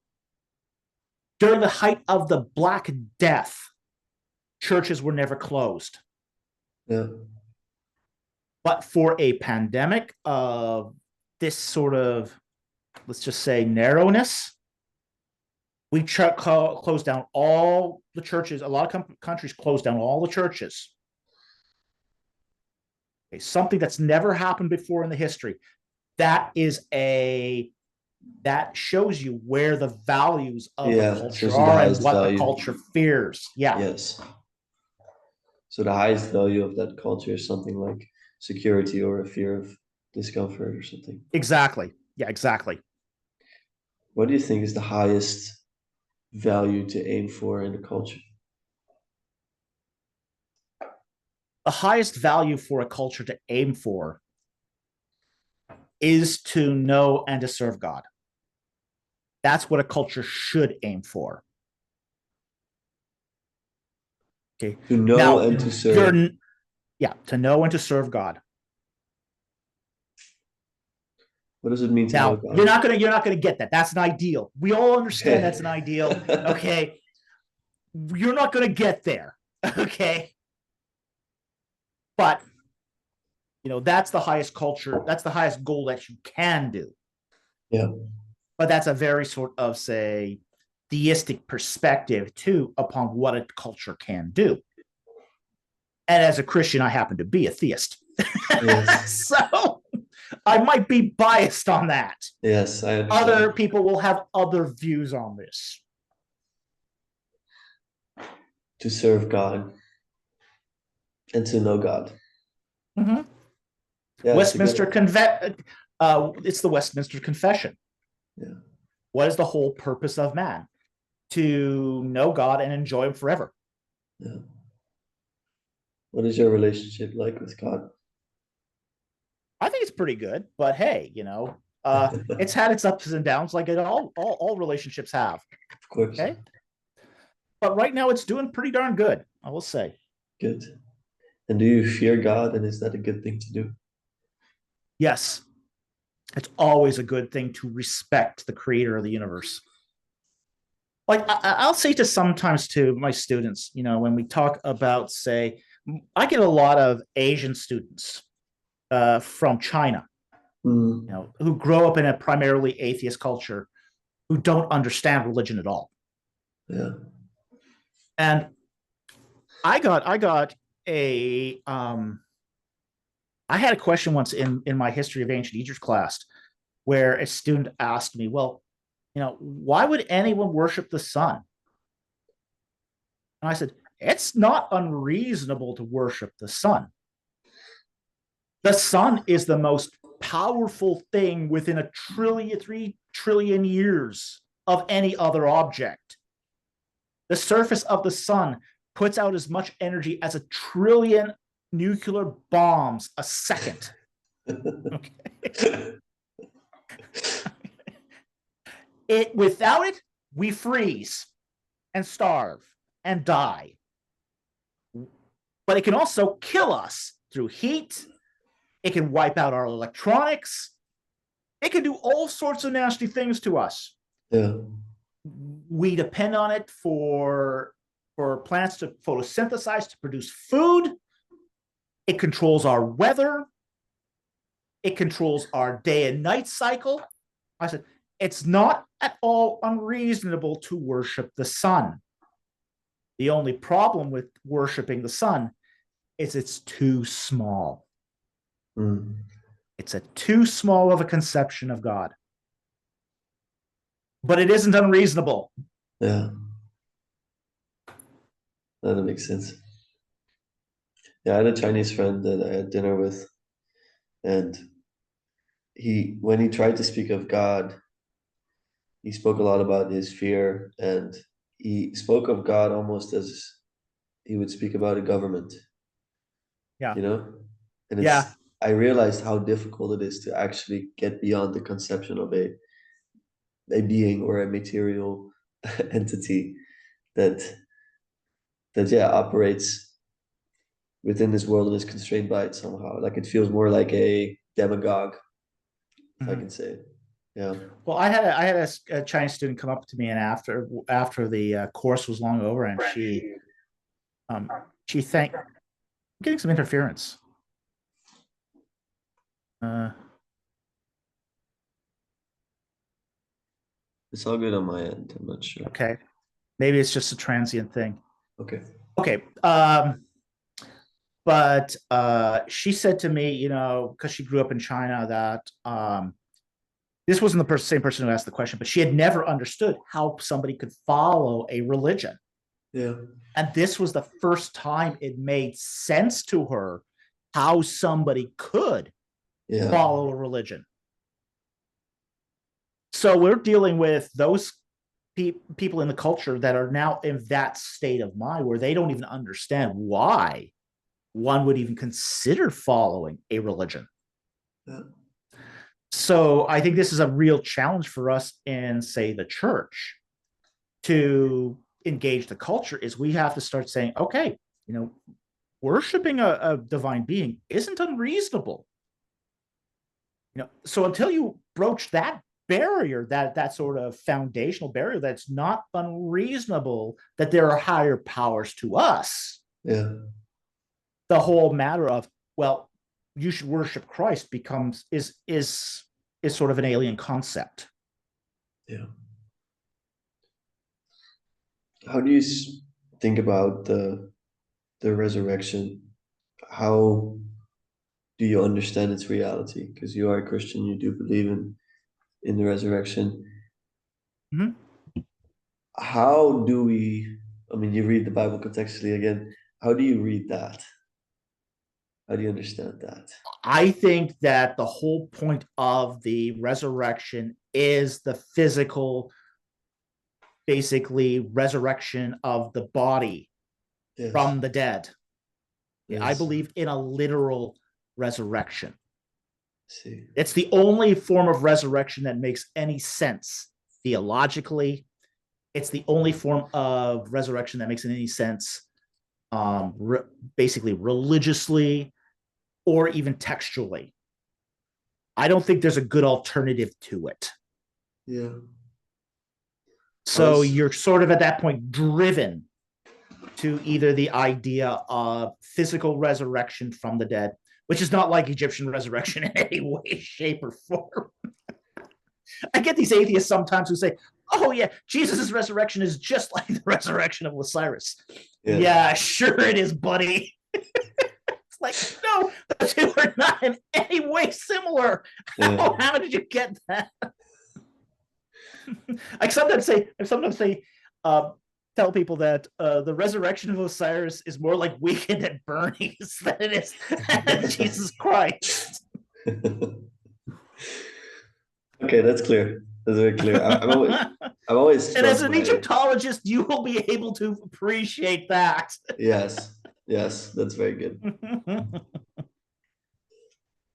During the height of the Black Death, churches were never closed. Yeah. But for a pandemic of this sort of, let's just say, narrowness, we closed down all the churches. A lot of countries closed down all the churches. Okay, something that's never happened before in the history. That is a that shows you where the values of the Yeah, culture shows you the are and highest what the value. culture fears. Yeah. Yes. So the highest value of that culture is something like security or a fear of discomfort or something. Exactly. Yeah, exactly. What do you think is the highest value to aim for in a culture? The highest value for a culture to aim for is to know and to serve God. That's what a culture should aim for. Okay. To know Now, and to serve. to know and to serve God. What does it mean to know Now, you're God? not gonna get that. That's an ideal. We all understand that's an ideal. Okay. You're not gonna get there. Okay. But that's the highest culture, that's the highest goal that you can do. Yeah. But that's a very sort of, say, theistic perspective too upon what a culture can do. And as a Christian, I happen to be a theist. Yes. So I might be biased on that. Yes, I understand. Other people will have other views on this. To serve God and to know God. Mm-hmm. Yeah, Westminster it's the Westminster Confession. Yeah. What is the whole purpose of man? To know God and enjoy him forever. Yeah. What is your relationship like with God? I think it's pretty good, but hey, it's had its ups and downs like all relationships have. Of course. Okay. But right now it's doing pretty darn good, I will say. Good. And do you fear God, and is that a good thing to do? Yes. It's always a good thing to respect the creator of the universe. Like I'll say sometimes to my students, when we talk about, say, I get a lot of Asian students from China, who grow up in a primarily atheist culture, who don't understand religion at all. Yeah. And I got a I had a question once in my history of ancient Egypt class where a student asked me, well, why would anyone worship the sun? And I said, it's not unreasonable to worship the sun. The sun is the most powerful thing within 3 trillion years of any other object. The surface of the sun puts out as much energy as 1 trillion nuclear bombs a second. Okay. Without it, we freeze and starve and die. But it can also kill us through heat. It can wipe out our electronics. It can do all sorts of nasty things to us. Yeah. We depend on it for plants to photosynthesize, to produce food. It controls our weather. It controls our day and night cycle. I said, it's not at all unreasonable to worship the sun. The only problem with worshiping the sun is it's too small. It's too small of a conception of God. But it isn't unreasonable. Yeah. That makes sense. Yeah, I had a Chinese friend that I had dinner with, and when he tried to speak of God, he spoke a lot about his fear, and he spoke of God almost as he would speak about a government. Yeah. And I realized how difficult it is to actually get beyond the conception of a being or a material entity that operates within this world and is constrained by it somehow. Like it feels more like a demagogue, if I can say it. Yeah. Well, I had a Chinese student come up to me, and after the course was long over, and she thanked. I'm getting some interference. It's all good on my end. I'm not sure. Okay, maybe it's just a transient thing. Okay. But she said to me, because she grew up in China, that This wasn't the same person who asked the question, but she had never understood how somebody could follow a religion. Yeah. And this was the first time it made sense to her how somebody could follow a religion. So we're dealing with those people in the culture that are now in that state of mind where they don't even understand why one would even consider following a religion. Yeah. So I think this is a real challenge for us in, say, the church to engage the culture. Is we have to start saying, okay, worshiping a divine being isn't unreasonable. So until you broach that barrier, that sort of foundational barrier, that's not unreasonable that there are higher powers to us. Yeah. The whole matter of, well, you should worship Christ is sort of an alien concept. Yeah. How do you think about the resurrection? How do you understand its reality? Because you are a Christian, you do believe in the resurrection. Mm-hmm. How do we? I mean, you read the Bible contextually again. How do you read that? How do you understand that? I think that the whole point of the resurrection is the physical, basically, resurrection of the body from the dead. Yes. I believe in a literal resurrection. See. It's the only form of resurrection that makes any sense theologically. It's the only form of resurrection that makes any sense basically religiously or even textually. I don't think there's a good alternative to it. Yeah. So you're sort of at that point driven to either the idea of physical resurrection from the dead, which is not like Egyptian resurrection in any way, shape, or form. I get these atheists sometimes who say, oh, yeah, Jesus' resurrection is just like the resurrection of Osiris. Yeah, sure it is, buddy. It's like, no, the two are not in any way similar. Yeah. How did you get that? I sometimes say, tell people that the resurrection of Osiris is more like Weekend at Bernie's than it is Jesus Christ. Okay, that's clear. That's very clear. I'm always and as an Egyptologist, you will be able to appreciate that. Yes, that's very good.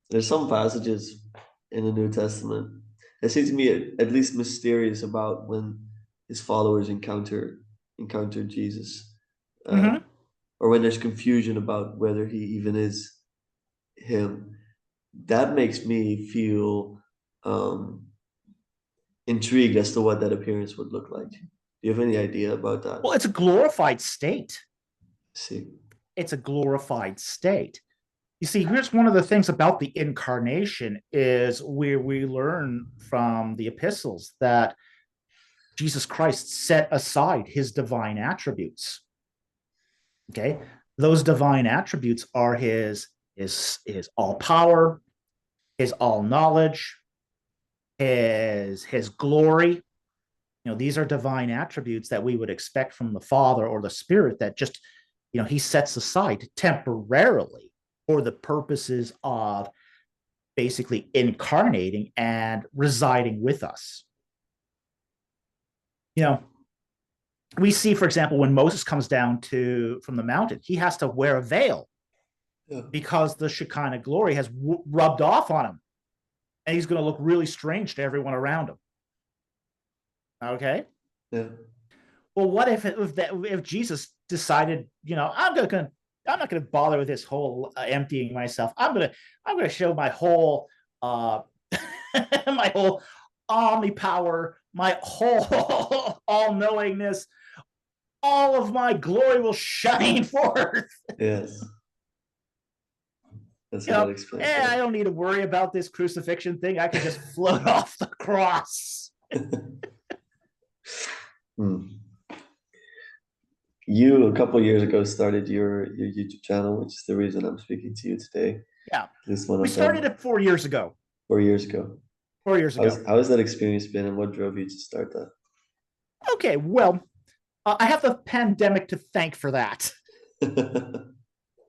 There's some passages in the New Testament that seem to me at least mysterious about when his followers encounter Jesus, or when there's confusion about whether he even is him. That makes me feel intrigued as to what that appearance would look like. Do you have any idea about that? Well, it's a glorified state. See, it's a glorified state. You see, here's one of the things about the incarnation is where we learn from the epistles that Jesus Christ set aside his divine attributes. Okay, those divine attributes are his all power, his all knowledge, his glory. These are divine attributes that we would expect from the Father or the Spirit that just, he sets aside temporarily for the purposes of basically incarnating and residing with us. We see, for example, when Moses comes down from the mountain, he has to wear a veil because the Shekinah glory has rubbed off on him, and he's going to look really strange to everyone around him. Okay. Yeah. Well, what if Jesus decided, I'm not going to bother with this whole emptying myself. I'm going to show my whole my whole omnipower, my whole all-knowingness. All of my glory will shine forth. Yes. That's how that explains it. I don't need to worry about this crucifixion thing. I can just float off the cross. You, a couple of years ago, started your YouTube channel, which is the reason I'm speaking to you today. Yeah. We started it 4 years ago. 4 years ago. 4 years ago. How has that experience been, and what drove you to start that? Okay, well, I have the pandemic to thank for that.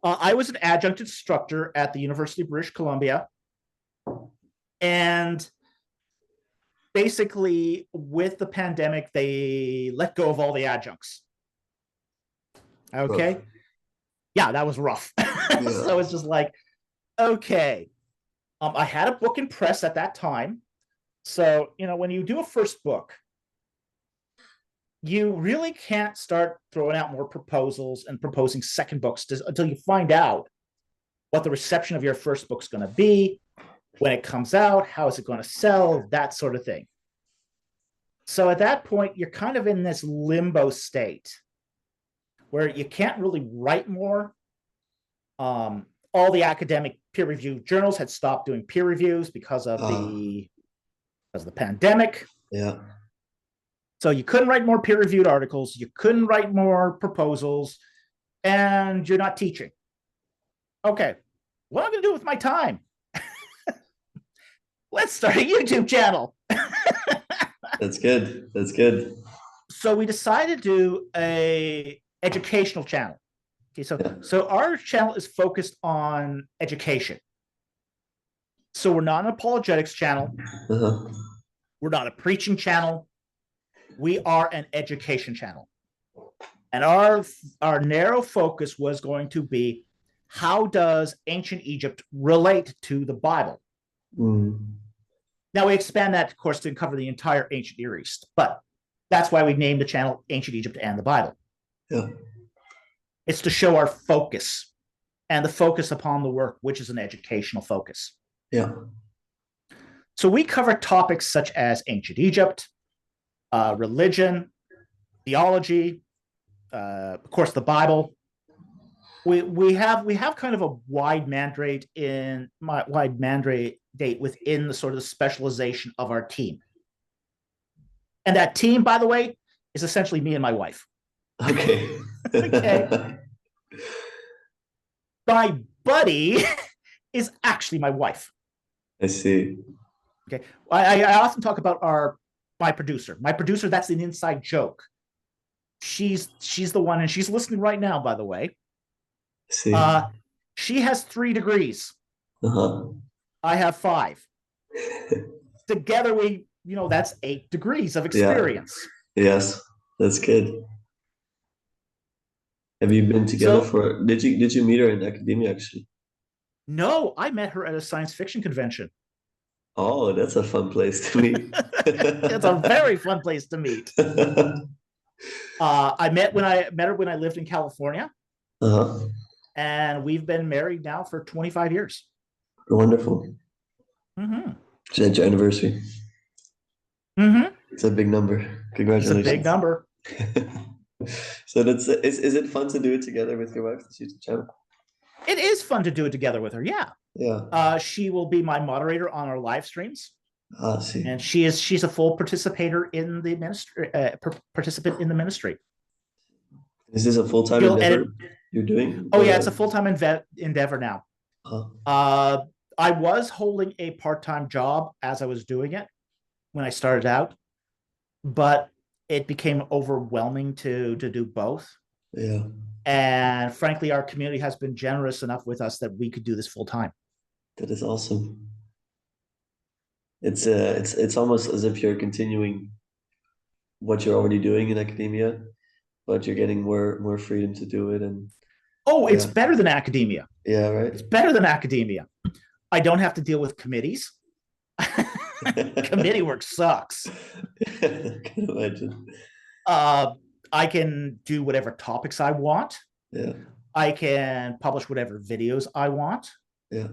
I was an adjunct instructor at the University of British Columbia. And basically, with the pandemic, they let go of all the adjuncts. Okay. Rough. Yeah, that was rough. Yeah. So it's just like, okay. I had a book in press at that time. So, when you do a first book, you really can't start throwing out more proposals and proposing second books until you find out what the reception of your first book's going to be, when it comes out, how is it going to sell, that sort of thing. So at that point, you're kind of in this limbo state where you can't really write more. All the academic peer-reviewed journals had stopped doing peer reviews because of the pandemic. Yeah. So you couldn't write more peer-reviewed articles, you couldn't write more proposals, and you're not teaching. Okay, what am I going to do with my time? Let's start a YouTube channel. That's good. That's good. So we decided to do a educational channel. Okay, so our channel is focused on education. So we're not an apologetics channel. Uh-huh. We're not a preaching channel. We are an education channel. And our narrow focus was going to be, how does ancient Egypt relate to the Bible? Mm. Now we expand that, of course, to cover the entire ancient Near East, but that's why we named the channel Ancient Egypt and the Bible. Yeah. It's to show our focus and the focus upon the work, which is an educational focus. Yeah. So we cover topics such as ancient Egypt, religion, theology, of course, the Bible. We have kind of a wide mandate within the sort of specialization of our team. And that team, by the way, is essentially me and my wife. Okay. Okay. My buddy is actually my wife. I see. Okay. I often talk about my producer. My producer, that's an inside joke. She's the one, and she's listening right now, by the way. See. She has 3 degrees. Uh-huh. I have 5. Together, that's 8 degrees of experience. Yeah. Yes, that's good. Have you been together did you meet her in academia, actually? No, I met her at a science fiction convention. Oh, that's a fun place to meet. It's a very fun place to meet. I met her when I lived in California. Uh-huh. And we've been married now for 25 years. Wonderful. Mm-hmm. Is that your anniversary? Mm-hmm. It's a big number. Congratulations. It's a big number. So is it fun to do it together with your wife, this YouTube channel? It is fun to do it together with her, yeah. Yeah. She will be my moderator on our live streams. See. And she's a full participator in the ministry, participant in the ministry. Is this a full-time endeavor you're doing? Oh, yeah, it's a full-time endeavor now. Uh-huh. I was holding a part-time job as I was doing it when I started out, but it became overwhelming to do both. Yeah. And frankly, our community has been generous enough with us that we could do this full-time. That is awesome. It's almost as if you're continuing what you're already doing in academia, but you're getting more freedom to do it. And it's better than academia. Yeah, right. It's better than academia. I don't have to deal with committees. Committee work sucks. I can imagine. I can do whatever topics I want. Yeah. I can publish whatever videos I want. Yeah.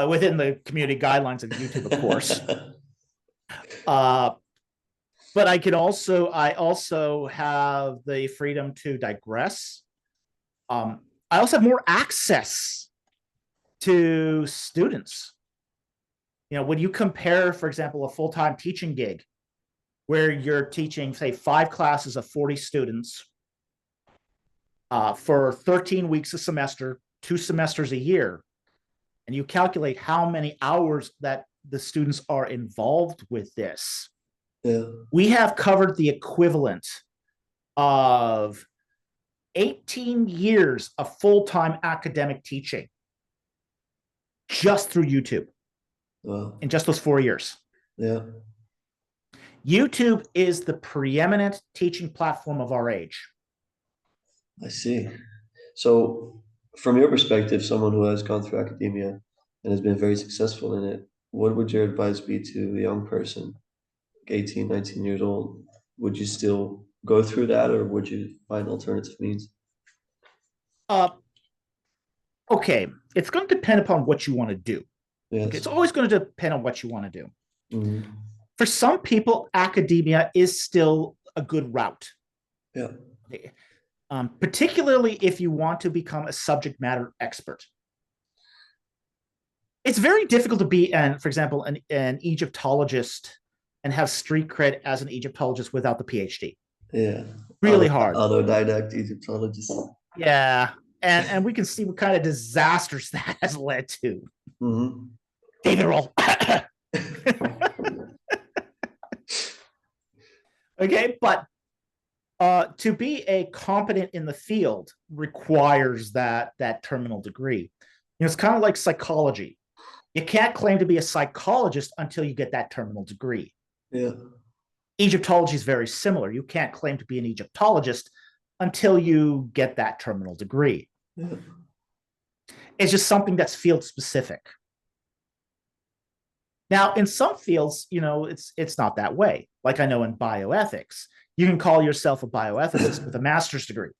Within the community guidelines of YouTube, of course. But I also have the freedom to digress. I also have more access to students. When you compare, for example, a full-time teaching gig where you're teaching, say, 5 classes of 40 students for 13 weeks a semester, 2 semesters a year, and you calculate how many hours that the students are involved with this, Yeah. we have covered the equivalent of 18 years of full-time academic teaching just through YouTube. Wow. In just those 4 years. Yeah. YouTube is the preeminent teaching platform of our age. I see. So, from your perspective, someone who has gone through academia and has been very successful in it, what would your advice be to a young person, 18, 19 years old? Would you still go through that, or would you find alternative means? Uh, okay, it's going to depend upon what you want to do. Yes. Okay, it's always going to depend on what you want to do. Mm-hmm. For some people, academia is still a good route. Yeah. Particularly if you want to become a subject matter expert. It's very difficult to be, for example, an Egyptologist and have street cred as an Egyptologist without the PhD. Yeah. Really hard. Autodidact Egyptologist. Yeah. And we can see what kind of disasters that has led to. Mm-hmm. David roll. Okay, but to be a competent in the field requires that terminal degree. It's kind of like psychology. You can't claim to be a psychologist until you get that terminal degree. Yeah. Egyptology is very similar. You can't claim to be an Egyptologist until you get that terminal degree. Yeah. It's just something that's field specific. Now, in some fields, it's not that way. Like I know in bioethics, you can call yourself a bioethicist with a master's degree.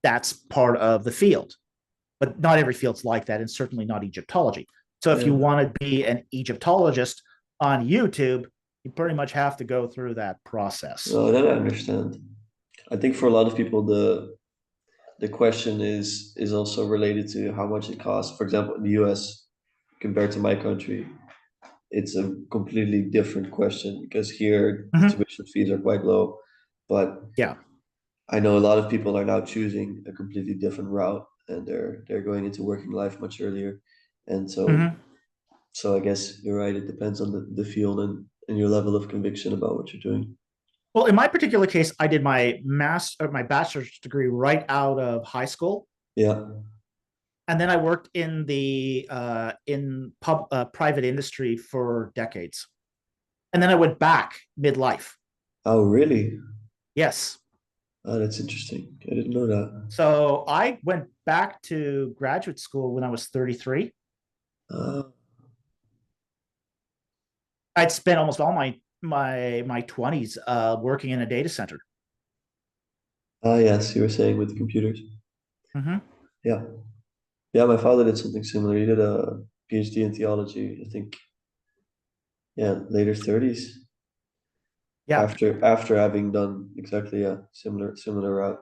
That's part of the field. But not every field's like that, and certainly not Egyptology. So if you want to be an Egyptologist on YouTube, you pretty much have to go through that process. Oh, that I understand. I think for a lot of people, the question is also related to how much it costs. For example, in the US, compared to my country, it's a completely different question because here tuition fees are quite low. But yeah, I know a lot of people are now choosing a completely different route, and they're going into working life much earlier. And so I guess you're right, it depends on the field and your level of conviction about what you're doing. Well, in my particular case, I did my bachelor's degree right out of high school. Yeah. And then I worked in the private industry for decades. And then I went back midlife. Oh, really? Yes. Oh, that's interesting. I didn't know that. So I went back to graduate school when I was 33. I'd spent almost all my 20s working in a data center. Yes, you were saying with the computers. Mm-hmm. Yeah. Yeah, my father did something similar. He did a PhD in theology, I think, later 30s. Yeah. After having done exactly a similar route.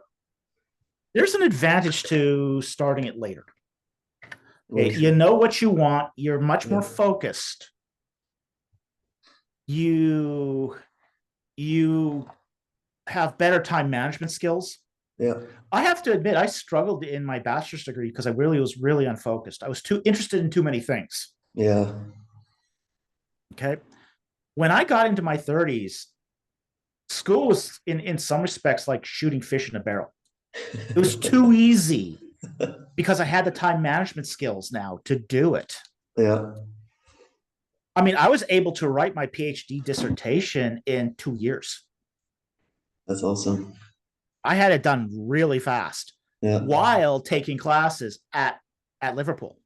There's an advantage to starting it later. Okay, you know what you want. You're much more focused. You have better time management skills. Yeah. I have to admit, I struggled in my bachelor's degree because I was really unfocused. I was too interested in too many things. Yeah. Okay. When I got into my 30s, school was in some respects like shooting fish in a barrel. It was too easy because I had the time management skills now to do it. Yeah. I mean, I was able to write my PhD dissertation in 2 years. That's awesome. I had it done really fast while taking classes at Liverpool.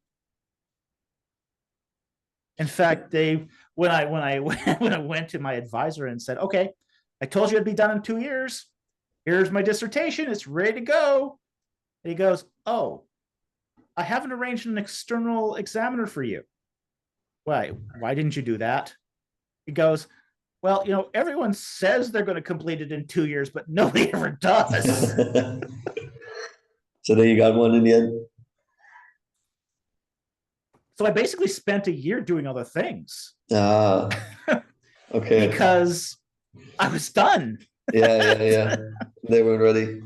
In fact, when I went to my advisor and said, "Okay, I told you it'd be done in 2 years. Here's my dissertation. It's ready to go." And he goes, "Oh, I haven't arranged an external examiner for you." Why didn't you do that? He goes, "Well, everyone says they're going to complete it in 2 years, but nobody ever does." So then you got one in the end? So I basically spent a year doing other things. Okay. Because I was done. Yeah. They weren't ready.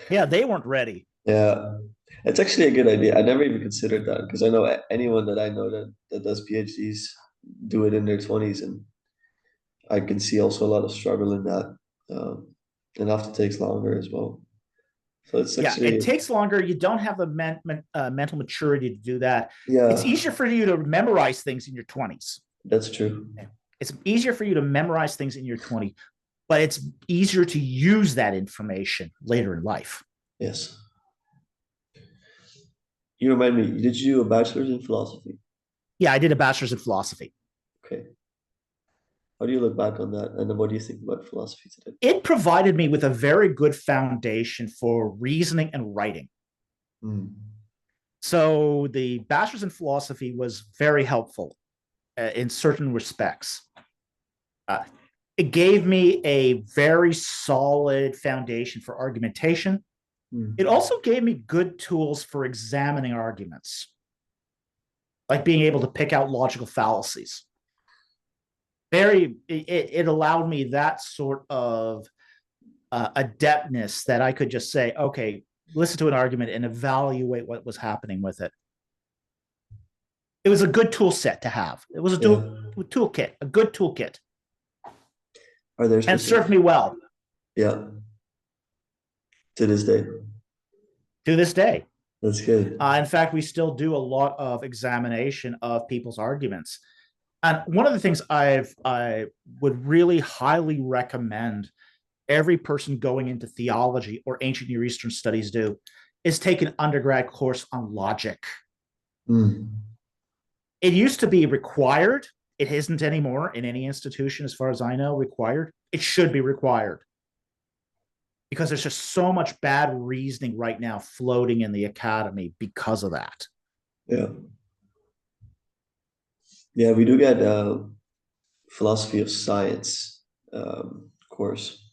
Yeah, they weren't ready. Yeah. It's actually a good idea. I never even considered that because I know anyone that I know that does PhDs do it in their 20s, and I can see also a lot of struggle in that. And often takes longer as well. So it's Yeah, it actually, takes longer. You don't have the mental maturity to do that. It's yeah, easier for you to memorize things in your 20s. that's true. It's easier for you to memorize things in your 20s, but it's easier to use that information later in life. Yes. You remind me, did you do a bachelor's in philosophy? Yeah, I did a bachelor's in philosophy. Okay. How do you look back on that? And then what do you think about philosophy today? It provided me with a very good foundation for reasoning and writing. Mm. So the bachelor's in philosophy was very helpful in certain respects. Uh, it gave me a very solid foundation for argumentation. It Mm. also gave me good tools for examining arguments, like being able to pick out logical fallacies. It allowed me that sort of adeptness that I could just say, okay, listen to an argument and evaluate what was happening with it. It was a good tool set to have. It was a Yeah. toolkit, a good toolkit, Are there and specific? served me well Yeah, to this day. to this day. That's good. In fact, we still do a lot of examination of people's arguments. And one of the things I would really highly recommend every person going into theology or ancient Near Eastern studies do is take an undergrad course on logic. Mm. It used to be required. It isn't anymore in any institution, as far as I know, required. It should be required because there's just so much bad reasoning right now floating in the academy because of that. Yeah. Yeah, we do get philosophy of science course,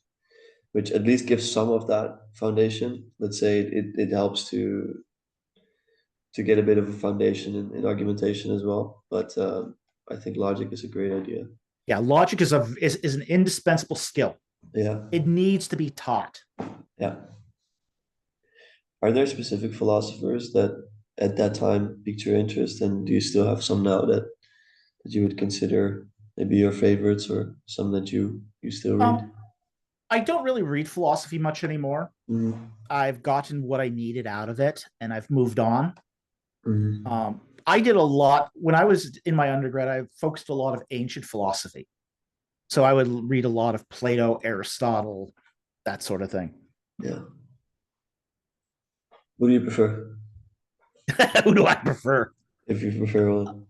which at least gives some of that foundation. Let's say it helps to get a bit of a foundation in argumentation as well. But I think logic is a great idea. Yeah, logic is an indispensable skill. Yeah, It needs to be taught. yeah. Are there specific philosophers that at that time piqued your interest, and do you still have some now that you would consider maybe your favorites or some that you still read? Um, I don't really read philosophy much anymore. Mm-hmm. I've gotten what I needed out of it, and I've moved on. Mm-hmm. I did a lot when I was in my undergrad. I focused a lot of ancient philosophy, so I would read a lot of Plato, Aristotle, that sort of thing. Yeah. What do you prefer, Who do I prefer? if you prefer one?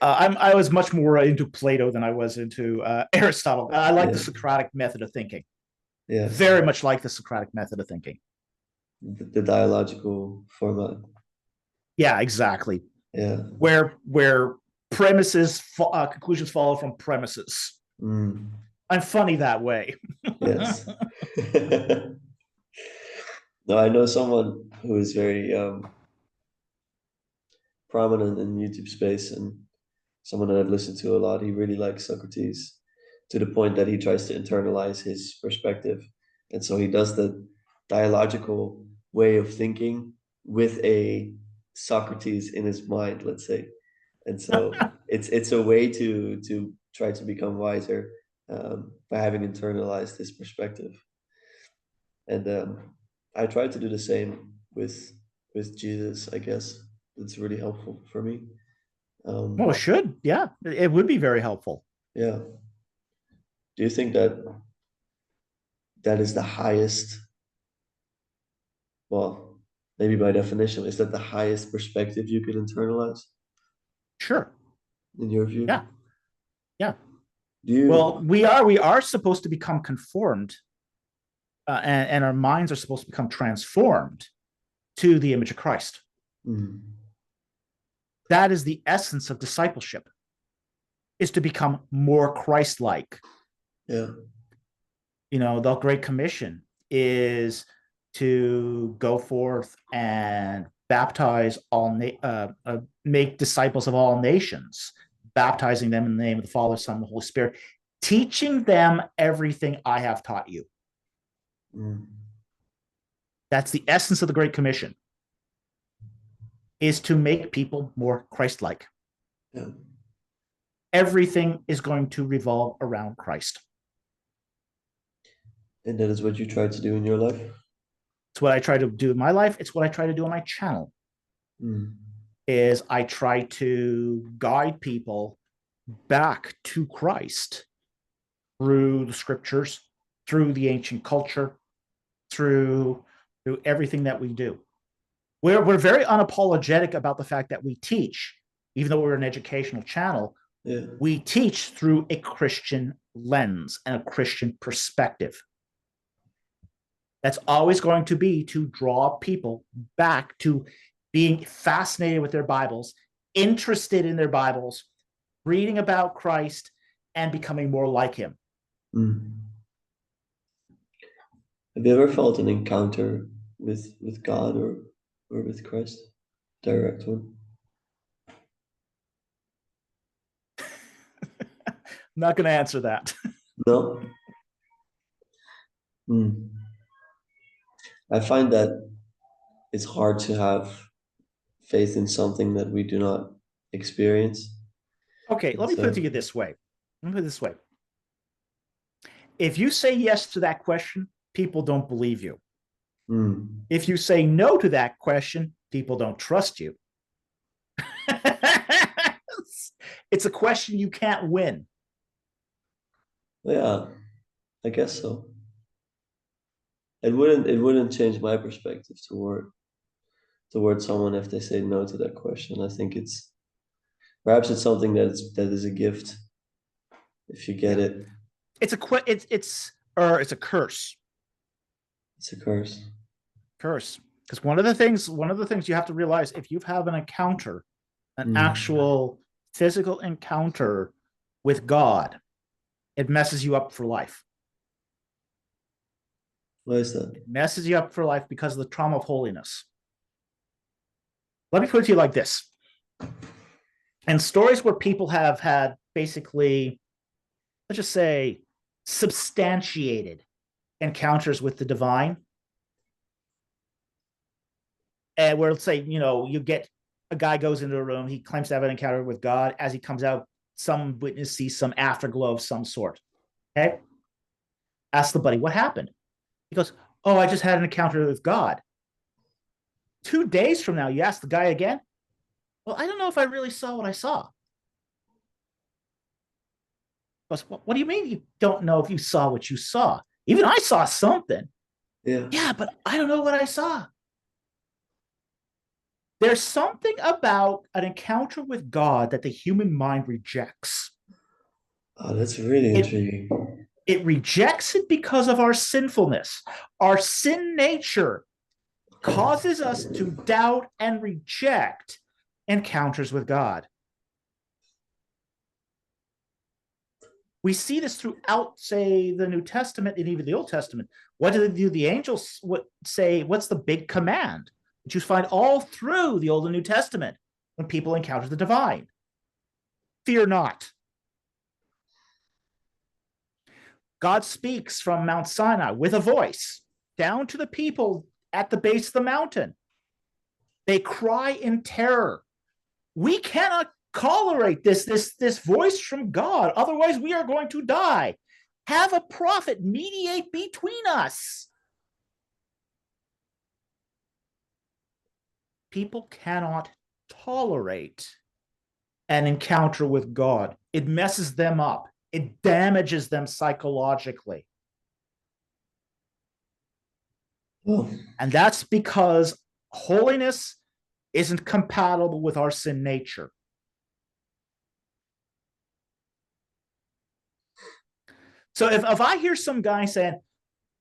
I was much more into Plato than I was into Aristotle. I like the Yeah, Socratic method of thinking. yeah. Very much like the Socratic method of thinking. The dialogical format. Yeah, exactly. Yeah. Where premises conclusions follow from premises. Mm, I'm funny that way. yes. No, I know someone who is very prominent in YouTube space and someone that I've listened to a lot. He really likes Socrates to the point that he tries to internalize his perspective. And so he does the dialogical way of thinking with a Socrates in his mind, let's say. And so it's a way to try to become wiser by having internalized his perspective. And I try to do the same with Jesus, I guess. It's really helpful for me. Well, it Um, should. Yeah, it would be very helpful. yeah. Do you think that is the highest, well, maybe by definition, is that the highest perspective you could internalize Sure. in your view? Yeah. Yeah. Do Well, you? we are supposed to become conformed, and our minds are supposed to become transformed to the image of Christ. Mm, That is the essence of discipleship, is to become more Christ-like. yeah. The Great Commission is to go forth and baptize make disciples of all nations, baptizing them in the name of the Father, Son, and the Holy Spirit, teaching them everything I have taught you. Mm, That's the essence of the Great Commission. is to make people more Christ-like. Yeah. Everything is going to revolve around Christ. And that is what you try to do in your life? It's what I try to do in my life. It's what I try to do on my channel. Is I try to guide people back to Christ through the scriptures, through the ancient culture, through everything that we do. We're very unapologetic about the fact that we teach, even though we're an educational channel. Yeah. We teach through a Christian lens and a Christian perspective. That's always going to be to draw people back to being fascinated with their Bibles, interested in their Bibles, reading about Christ, and becoming more like him. Have you ever felt an encounter with God or with Christ? Direct one? I'm not going to answer that. No? I find that it's hard to have faith in something that we do not experience. Okay, let me put it to you this way. If you say yes to that question, people don't believe you. If you say no to that question, people don't trust you. It's a question you can't win. Yeah, I guess so. It wouldn't change my perspective toward someone if they say no to that question. I think perhaps it's something that is a gift if you get it. It's a curse. It's a curse. Because one of the things you have to realize, if you have an encounter, an actual physical encounter with God, it messes you up for life. Why is that? It messes you up for life because of the trauma of holiness. Let me put it to you like this. And stories where people have had basically, let's just say, substantiated encounters with the divine. And where, let's say, you get a guy goes into a room, he claims to have an encounter with God. As he comes out, some witness sees some afterglow of some sort. Okay? Ask the buddy, what happened? He goes, oh, I just had an encounter with God. 2 days from now, you ask the guy again, well, I don't know if I really saw what I saw. He goes, what do you mean you don't know if you saw what you saw? Even I saw something. Yeah, but I don't know what I saw. There's something about an encounter with God that the human mind rejects. Oh, that's really intriguing. It rejects it because of our sinfulness. Our sin nature causes us to doubt and reject encounters with God. We see this throughout, say, the New Testament and even the Old Testament. What do the angels say? What's the big command that you find all through the Old and New Testament when people encounter the divine? Fear not. God speaks from Mount Sinai with a voice down to the people at the base of the mountain. They cry in terror. We cannot tolerate this voice from God. Otherwise, we are going to die. Have a prophet mediate between us. People cannot tolerate an encounter with God. It messes them up. It damages them psychologically. And that's because holiness isn't compatible with our sin nature. So if I hear some guy saying,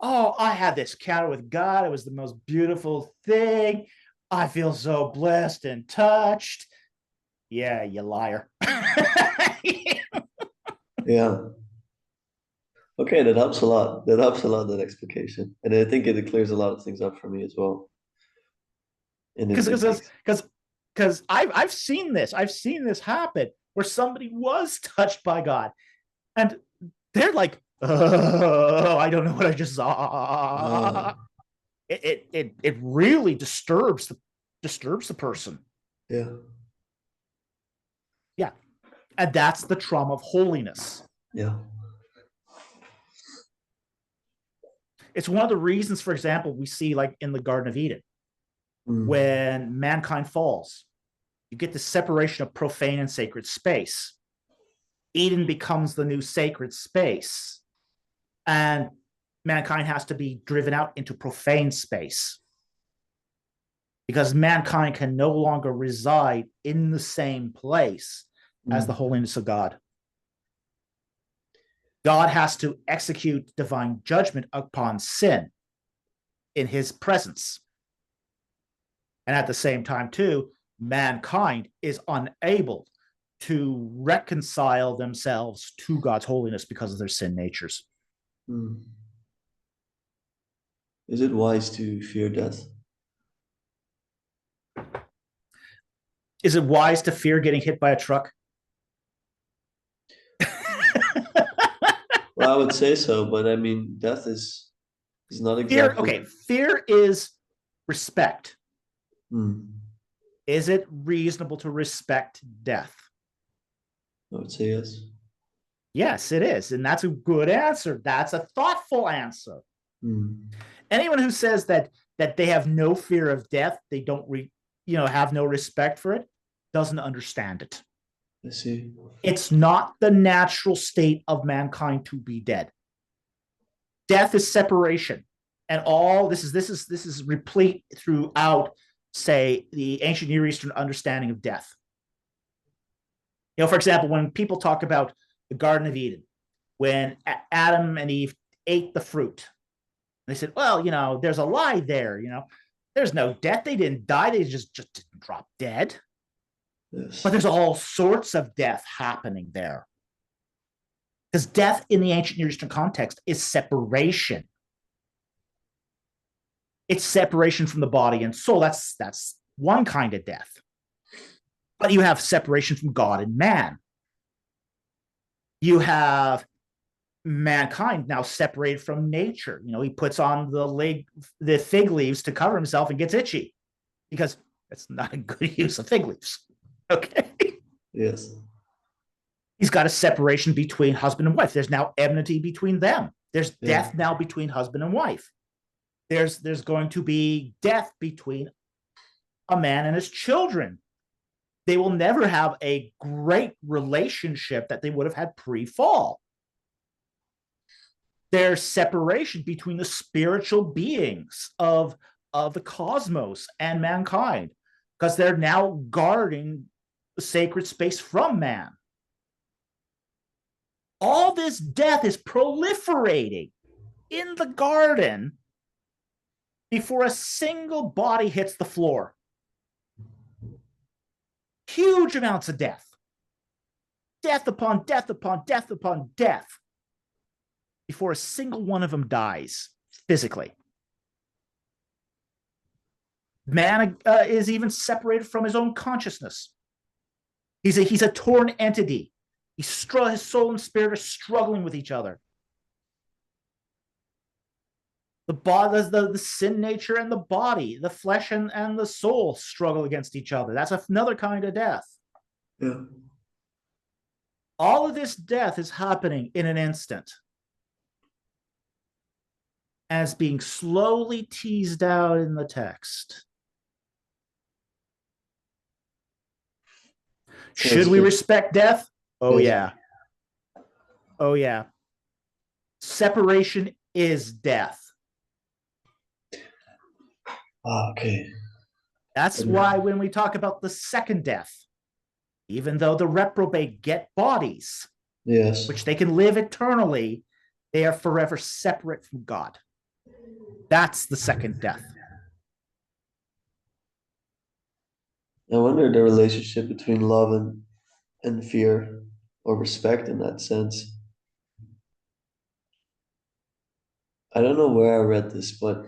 oh, I had this encounter with God, it was the most beautiful thing, I feel so blessed and touched. Yeah, you liar. Yeah. Okay, that helps a lot. That explication. And I think it clears a lot of things up for me as well. Because I've seen this. I've seen this happen where somebody was touched by God. And they're like, oh, I don't know what I just saw. It really disturbs the person. Yeah. Yeah. And that's the trauma of holiness. Yeah. It's one of the reasons, for example, we see like in the Garden of Eden, Mm. when mankind falls, you get the separation of profane and sacred space. Eden becomes the new sacred space, and mankind has to be driven out into profane space because mankind can no longer reside in the same place as the Mm. holiness of God. God has to execute divine judgment upon sin in his presence. And at the same time, too, mankind is unable to reconcile themselves to God's holiness because of their sin natures. Mm. Is it wise to fear death? Is it wise to fear getting hit by a truck? Well, I would say so, but I mean, death is not Fear, exactly. okay, fear is respect. Mm. Is it reasonable to respect death? I would say yes. Yes, it is. And that's a good answer. That's a thoughtful answer. Mm. Anyone who says that they have no fear of death, they don't have no respect for it, doesn't understand it. I see. It's not the natural state of mankind to be dead. Death is separation. And all this is replete throughout, say, the ancient Near Eastern understanding of death. For example, when people talk about the Garden of Eden, when Adam and Eve ate the fruit, they said, well, there's a lie there. There's no death. They didn't die. They just didn't drop dead. Yes. But there's all sorts of death happening there. Because death in the ancient Near Eastern context is separation. It's separation from the body and soul. That's one kind of death. But you have separation from God and man. You have mankind now separated from nature. He puts on the fig leaves to cover himself and gets itchy because it's not a good use of fig leaves. Okay. Yes. He's got a separation between husband and wife. There's now enmity between them. There's death now between husband and wife. There's going to be death between a man and his children. They will never have a great relationship that they would have had pre-fall. There's separation between the spiritual beings of the cosmos and mankind because they're now guarding the sacred space from man. All this death is proliferating in the garden before a single body hits the floor. Huge amounts of death. Death upon death upon death upon death before a single one of them dies physically. Man is even separated from his own consciousness. He's a torn entity. His soul and spirit are struggling with each other. The sin nature and the body, the flesh and the soul struggle against each other. That's another kind of death. Yeah. All of this death is happening in an instant as being slowly teased out in the text. Should we respect death? Oh, yeah. Oh, yeah. Separation is death. Okay. That's why when we talk about the second death, even though the reprobate get bodies, yes, which they can live eternally, they are forever separate from God. That's the second death. I wonder the relationship between love and fear or respect in that sense. I don't know where I read this, but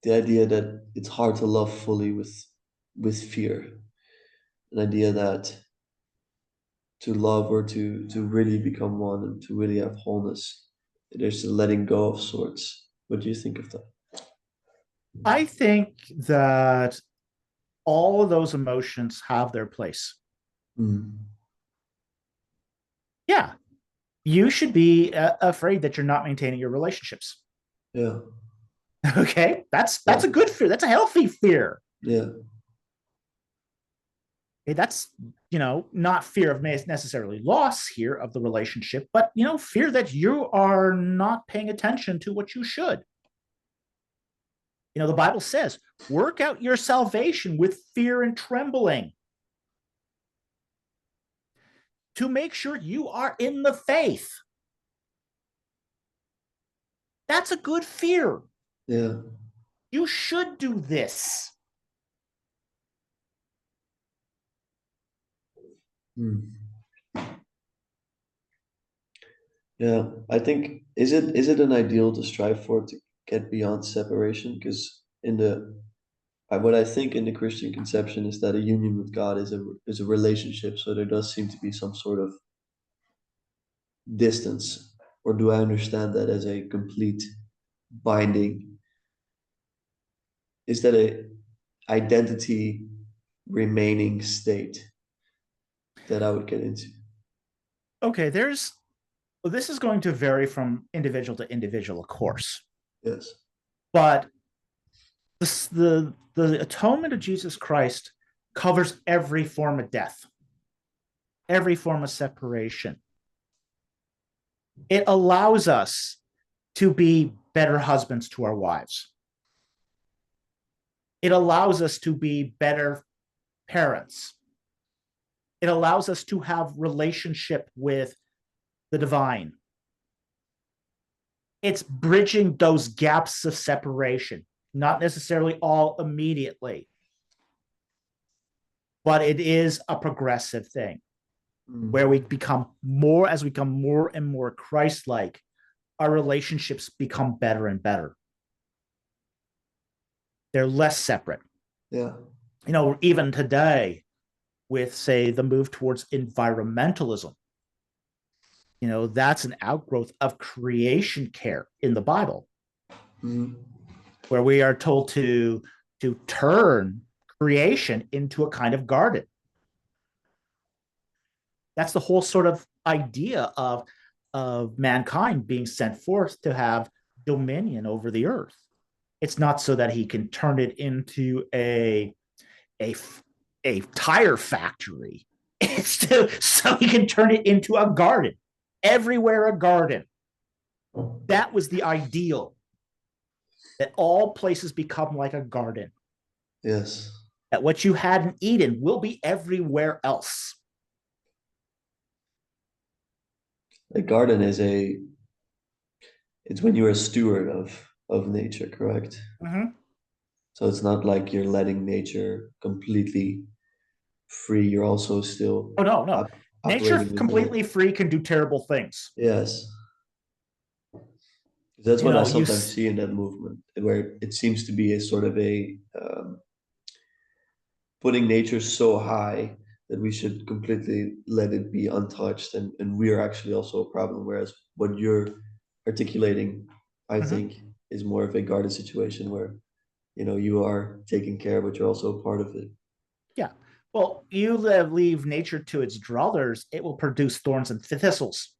the idea that it's hard to love fully with fear, an idea that to love or to really become one and to really have wholeness, there's a letting go of sorts. What do you think of that? I think that all of those emotions have their place. Mm. Yeah, you should be afraid that you're not maintaining your relationships. Yeah. Okay, that's Yeah. a good fear. That's a healthy fear. Yeah. Okay, that's not fear of necessarily loss here of the relationship, but fear that you are not paying attention to what you should. The Bible says, work out your salvation with fear and trembling to make sure you are in the faith. That's a good fear. Yeah. You should do this. Mm. Yeah. I think is it an ideal to strive for to get beyond separation? Because what I think in the Christian conception is that a union with God is a relationship. So there does seem to be some sort of distance, or do I understand that as a complete binding? Is that a identity remaining state that I would get into? Okay, this is going to vary from individual to individual, of course, Yes. but the atonement of Jesus Christ covers every form of death, every form of separation. It allows us to be better husbands to our wives. It allows us to be better parents. It allows us to have relationship with the divine. It's bridging those gaps of separation, not necessarily all immediately, but it is a progressive thing where Mm. we become more, as we become more and more Christ-like, our relationships become better and better. They're less separate. Yeah. Even today, with, say, the move towards environmentalism, that's an outgrowth of creation care in the Bible, Mm. where we are told to turn creation into a kind of garden. That's the whole sort of idea of mankind being sent forth to have dominion over the earth. It's not so that he can turn it into a, a tire factory. It's so he can turn it into a garden. Everywhere a garden. That was the ideal. That all places become like a garden. Yes. That what you had in Eden will be everywhere else. A garden it's when you're a steward of nature, correct? Mm-hmm. So it's not like you're letting nature completely free. You're also still Oh, no, no. Nature operating within it. completely free can do terrible things. Yes. That's what I You sometimes see in that movement, where it seems to be a sort of a putting nature so high that we should completely let it be untouched, and we are actually also a problem. Whereas what you're articulating, I Mhm. think, is more of a garden situation where you are taking care, but you're also a part of it. Yeah. Well, you leave nature to its druthers, it will produce thorns and thistles.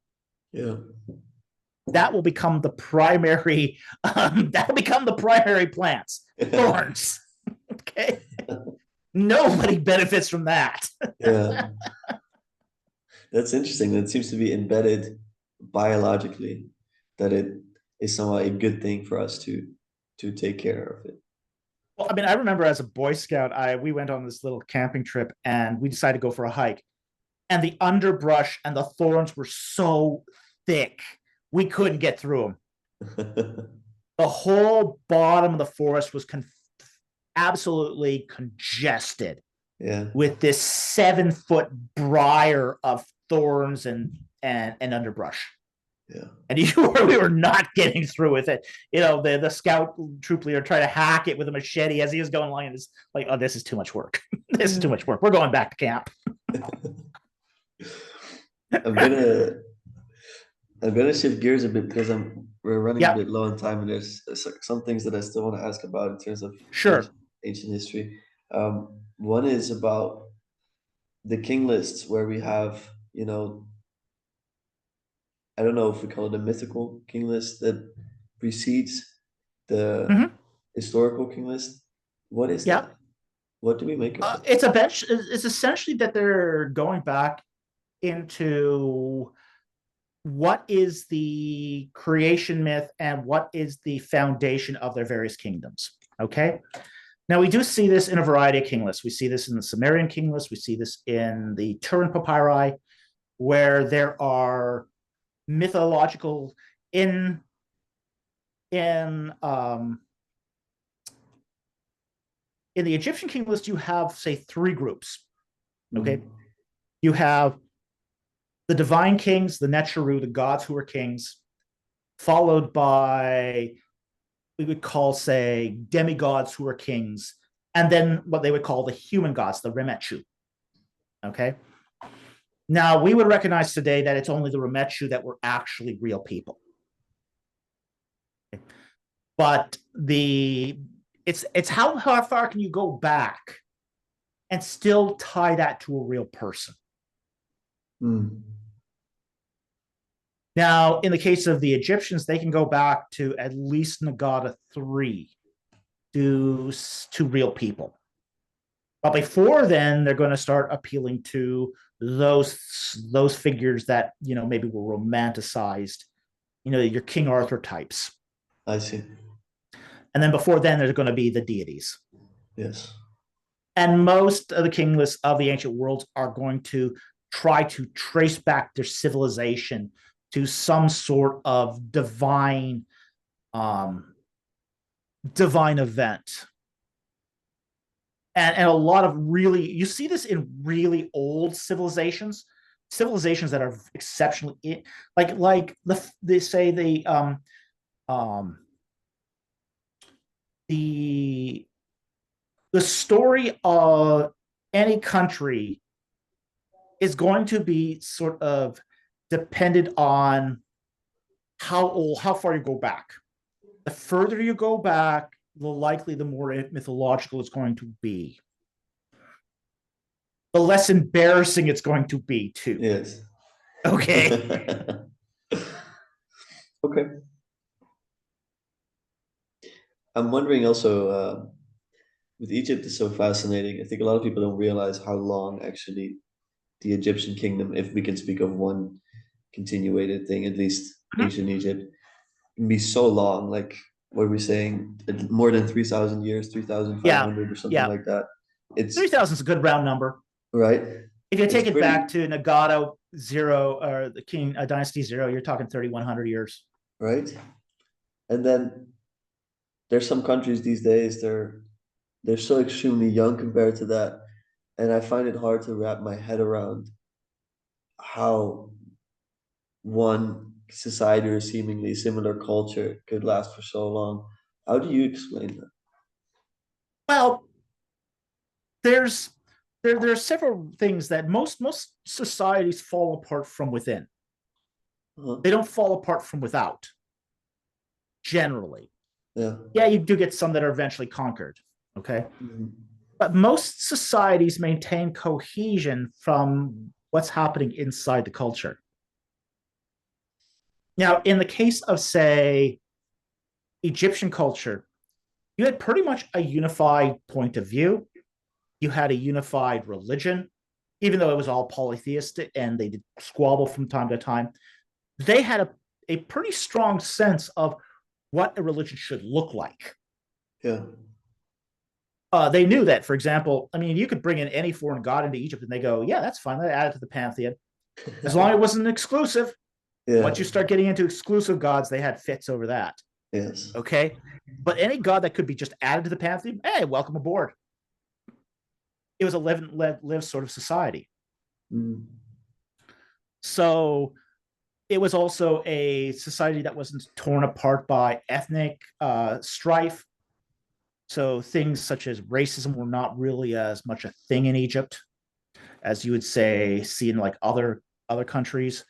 Yeah. That will become the primary. That will become the primary plants. Thorns. Okay. Nobody benefits from that. Yeah. That's interesting. That seems to be embedded biologically, that it is somehow a good thing for us to take care of it. Well, I mean, I remember as a Boy Scout, we went on this little camping trip and we decided to go for a hike. And the underbrush and the thorns were so thick, we couldn't get through them. The whole bottom of the forest was absolutely congested Yeah. with this 7-foot briar of thorns and underbrush. Yeah. And we were not getting through with it. The scout troop leader tried to hack it with a machete as he was going along. And it's like, oh, this is too much work. This is too much work. We're going back to camp. I'm gonna I'm gonna shift gears a bit because we're running a Yeah, bit low on time, and there's some things that I still want to ask about in terms of sure. ancient history. Um, One is about the king lists where we have, I don't know if we call it a mythical king list that precedes the Mhm. historical king list. What is Yeah. that? What do we make of that? It's essentially that they're going back into what is the creation myth and what is the foundation of their various kingdoms. Okay. Now, we do see this in a variety of king lists. We see this in the Sumerian king list. We see this in the Turin papyri, where there are mythological in in in the Egyptian king list. You have, say, three groups. Okay, Mm. you have the divine kings, the Neteru, the gods who are kings, followed by we would call, say, demigods who are kings, and then what they would call the human gods, the Remechu. Okay. Now, we would recognize today that it's only the Remechu that were actually real people. But it's how far can you go back and still tie that to a real person? Mm. Now, in the case of the Egyptians, they can go back to at least Nagata 3 to real people. But before then, they're going to start appealing to those figures that maybe were romanticized, your King Arthur types. I see. And then before then, there's going to be the deities. Yes. And most of the king lists of the ancient worlds are going to try to trace back their civilization to some sort of divine event. And a lot of really, you see this in really old civilizations that are exceptionally, they say um the the story of any country is going to be sort of dependent on how far you go back. The further you go back, the more mythological it's going to be. The less embarrassing it's going to be too. Yes. Okay. Okay. I'm wondering also, with Egypt is so fascinating. I think a lot of people don't realize how long actually the Egyptian kingdom, if we can speak of one continuated thing, at least ancient Egypt, can be so long. Like what are we saying? More than 3,000 years, Yeah. 3,500 or something Yeah. like that. It's 3,000 is a good round number. right. If you It's take it back pretty to Nagato zero or the King Dynasty zero, you're talking 3,100 years. right. And then there's some countries these days they're so extremely young compared to that, and I find it hard to wrap my head around how one society or seemingly similar culture could last for so long. How do you explain that? Well, there's there are several things that most societies fall apart from within. Uh-huh. They don't fall apart from without. Generally, Yeah. yeah, you do get some that are eventually conquered. Okay, Mhm. but most societies maintain cohesion from what's happening inside the culture. Now, in the case of, say, Egyptian culture, you had pretty much a unified point of view. You had a unified religion, even though it was all polytheistic and they did squabble from time to time. They had a pretty strong sense of what a religion should look like. Yeah. They knew that, for example, I mean, you could bring in any foreign god into Egypt and they go, yeah, that's fine. They add it to the pantheon. As long as it wasn't exclusive. Yeah. Once you start getting into exclusive gods, they had fits over that. Yes. Okay. But any god that could be just added to the pantheon, hey, welcome aboard. It was a live sort of society. Mm. So it was also a society that wasn't torn apart by ethnic strife. So things such as racism were not really as much a thing in Egypt as you would say see in like other countries.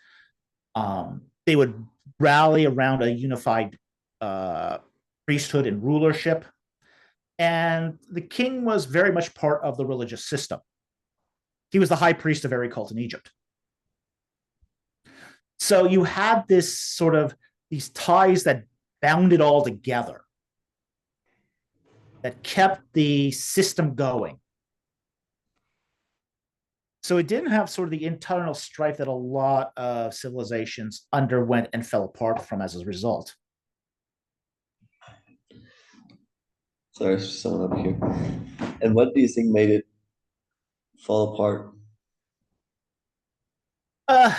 They would rally around a unified uh, priesthood and rulership. And the king was very much part of the religious system. He was the high priest of every cult in Egypt. So you had this sort of these ties that bound it all together, that kept the system going. So it didn't have sort of the internal strife that a lot of civilizations underwent and fell apart from as a result. Sorry, there's someone up here. And what do you think made it fall apart? Uh,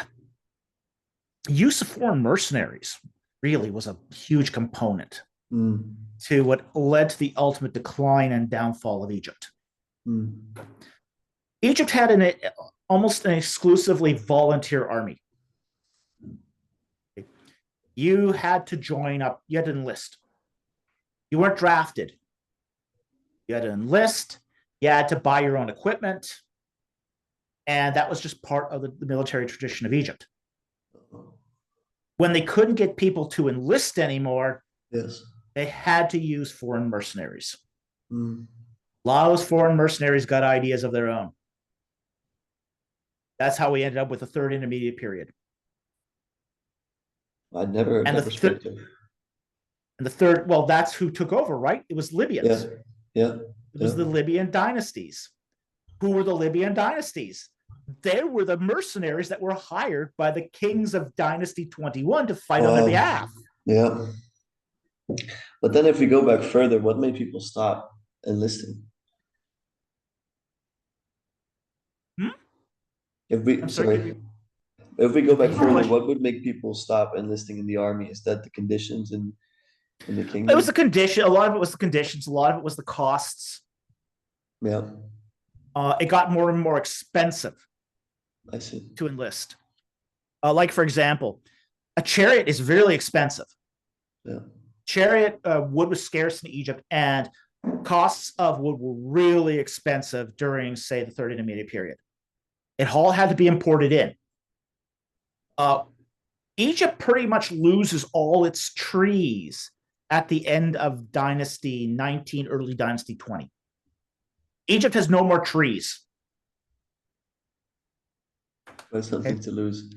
Use of foreign mercenaries really was a huge component to what led to the ultimate decline and downfall of Egypt. Egypt had almost an exclusively volunteer army. You had to join up, you had to enlist. You weren't drafted. You had to enlist, you had to buy your own equipment, and that was just part of the military tradition of Egypt. When they couldn't get people to enlist anymore, yes, they had to use foreign mercenaries. A lot of those foreign mercenaries got ideas of their own. That's how we ended up with the third intermediate period. I never heard that perspective. And the third, well, that's who took over, right? It was Libyans. Yeah. It was the Libyan dynasties. Who were the Libyan dynasties? They were the mercenaries that were hired by the kings of Dynasty 21 to fight on their behalf. Yeah. But then if we go back further, what made people stop enlisting? If we go back further, what would make people stop enlisting in the army? Is that the conditions in the kingdom? It was the condition. A lot of it was the conditions. A lot of it was the costs. Yeah. It got more and more expensive. I see. To enlist. Like, for example, a chariot is really expensive. Yeah. Chariot wood was scarce in Egypt, and costs of wood were really expensive during, say, the Third Intermediate period. It all had to be imported in. Egypt pretty much loses all its trees at the end of Dynasty 19, early Dynasty 20. Egypt has no more trees. That's something to lose.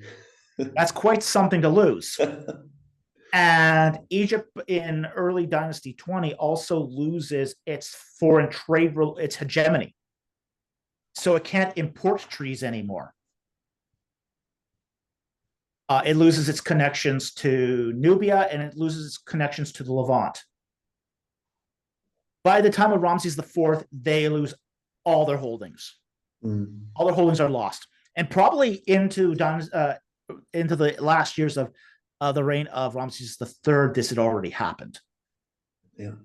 That's quite something to lose. And Egypt in early Dynasty 20 also loses its foreign trade, its hegemony. So it can't import trees anymore. It loses its connections to Nubia, and it loses its connections to the Levant. By the time of Ramses IV, they lose all their holdings. All their holdings are lost. And probably into the last years of the reign of Ramses III, this had already happened. Yeah.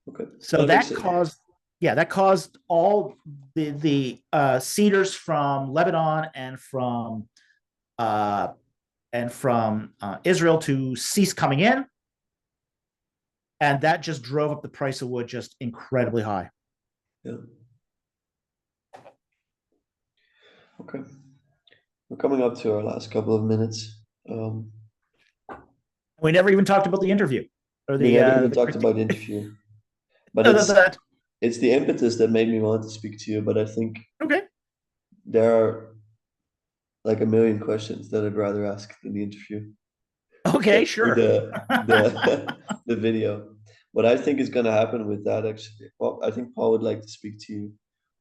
Okay. So that caused all the cedars from Lebanon and from Israel to cease coming in, and that just drove up the price of wood just incredibly high. Yeah. Okay. We're coming up to our last couple of minutes. We never even talked about the interview. We never even talked about the interview. But it's the impetus that made me want to speak to you. But I think there are like a million questions that I'd rather ask than the interview. Okay, sure. The video. What I think is going to happen with that, actually, I think Paul would like to speak to you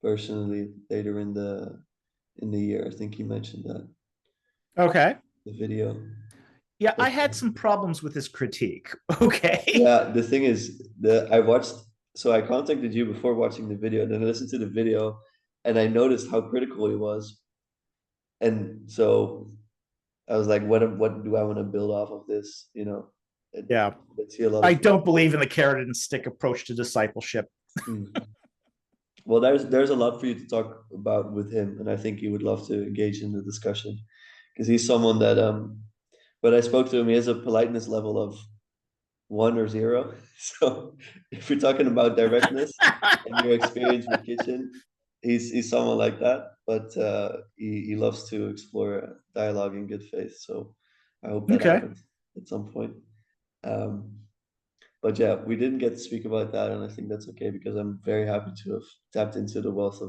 personally later in the year. I think he mentioned that. Okay. The video. Yeah, I had some problems with his critique. Okay. Yeah, the thing is, I contacted you before watching the video, then I listened to the video, and I noticed how critical he was. And so I was like, what do I want to build off of this? Yeah. I don't believe in the carrot and stick approach to discipleship. Well, there's a lot for you to talk about with him, and I think he would love to engage in the discussion because he's someone that when I spoke to him, he has a politeness level of 1 or 0. So if you're talking about directness and your experience with kitchen, he's someone like that. But he loves to explore dialogue in good faith. So I hope that happens at some point. But yeah, we didn't get to speak about that, and I think that's okay because I'm very happy to have tapped into the wealth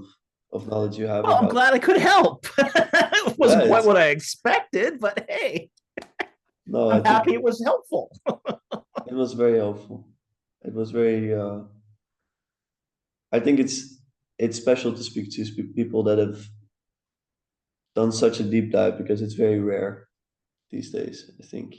of knowledge you have Well, I'm about. glad I could help. It Yeah, wasn't quite what I expected, but hey, no, I I'm think happy it was helpful. it was very helpful. It was very. I think it's special to speak to people that have done such a deep dive because it's very rare these days, I think,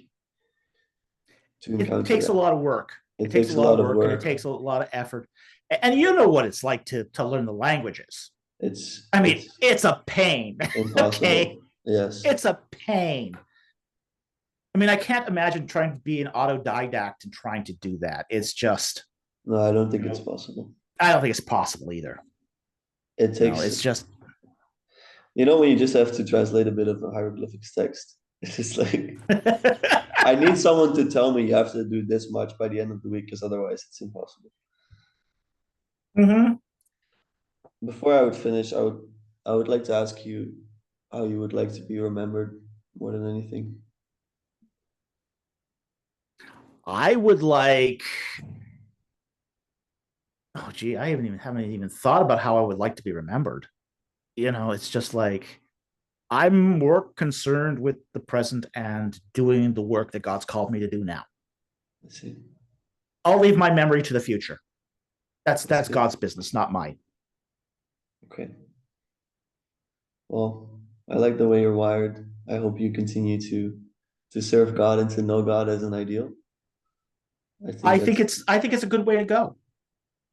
to It encounter takes a that. lot of work. It It takes takes a a lot of lot of work and it work. takes a lot of effort. And you know what it's like to learn the languages. It's I mean, it's it's a pain. Okay. impossible. Yes. It's a pain. I mean, I can't imagine trying to be an autodidact and trying to do that. It's just, No, I don't think it's possible. I don't think it's possible either. It No, takes, it's just, when you just have to translate a bit of the hieroglyphics text. It's just like, I need someone to tell me you have to do this much by the end of the week because otherwise it's impossible. Mhm. Before I would finish, I would like to ask you how you would like to be remembered more than anything. I would like, oh, gee, I haven't even thought about how I would like to be remembered. It's just like, I'm more concerned with the present and doing the work that God's called me to do now. Let's see. I'll leave my memory to the future. That's That's good. God's business, not mine. Okay. Well, I like the way you're wired. I hope you continue to serve God and to know God as an ideal. I think that's I think it's a good way to go.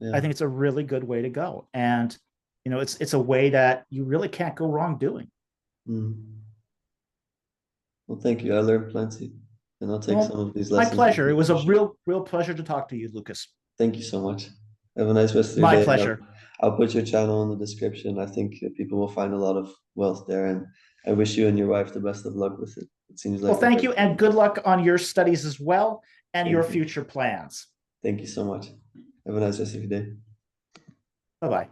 yeah. I think it's a really good way to go. And it's a way that you really can't go wrong doing. Mm. Well, thank you. I learned plenty, and I'll take some Well, of these my lessons with pleasure. me It was for a sure. real pleasure to talk to you, Lucas. Thank you so much. Have a nice rest of your My day, and pleasure. I'll put your channel in the description. I think people will find a lot of wealth there, and I wish you and your wife the best of luck with it. It seems Well, like a thank very you, cool and good interest. luck on your studies as well and your Thank you. future plans. Thank you so much. Have a nice rest of your day. Bye bye.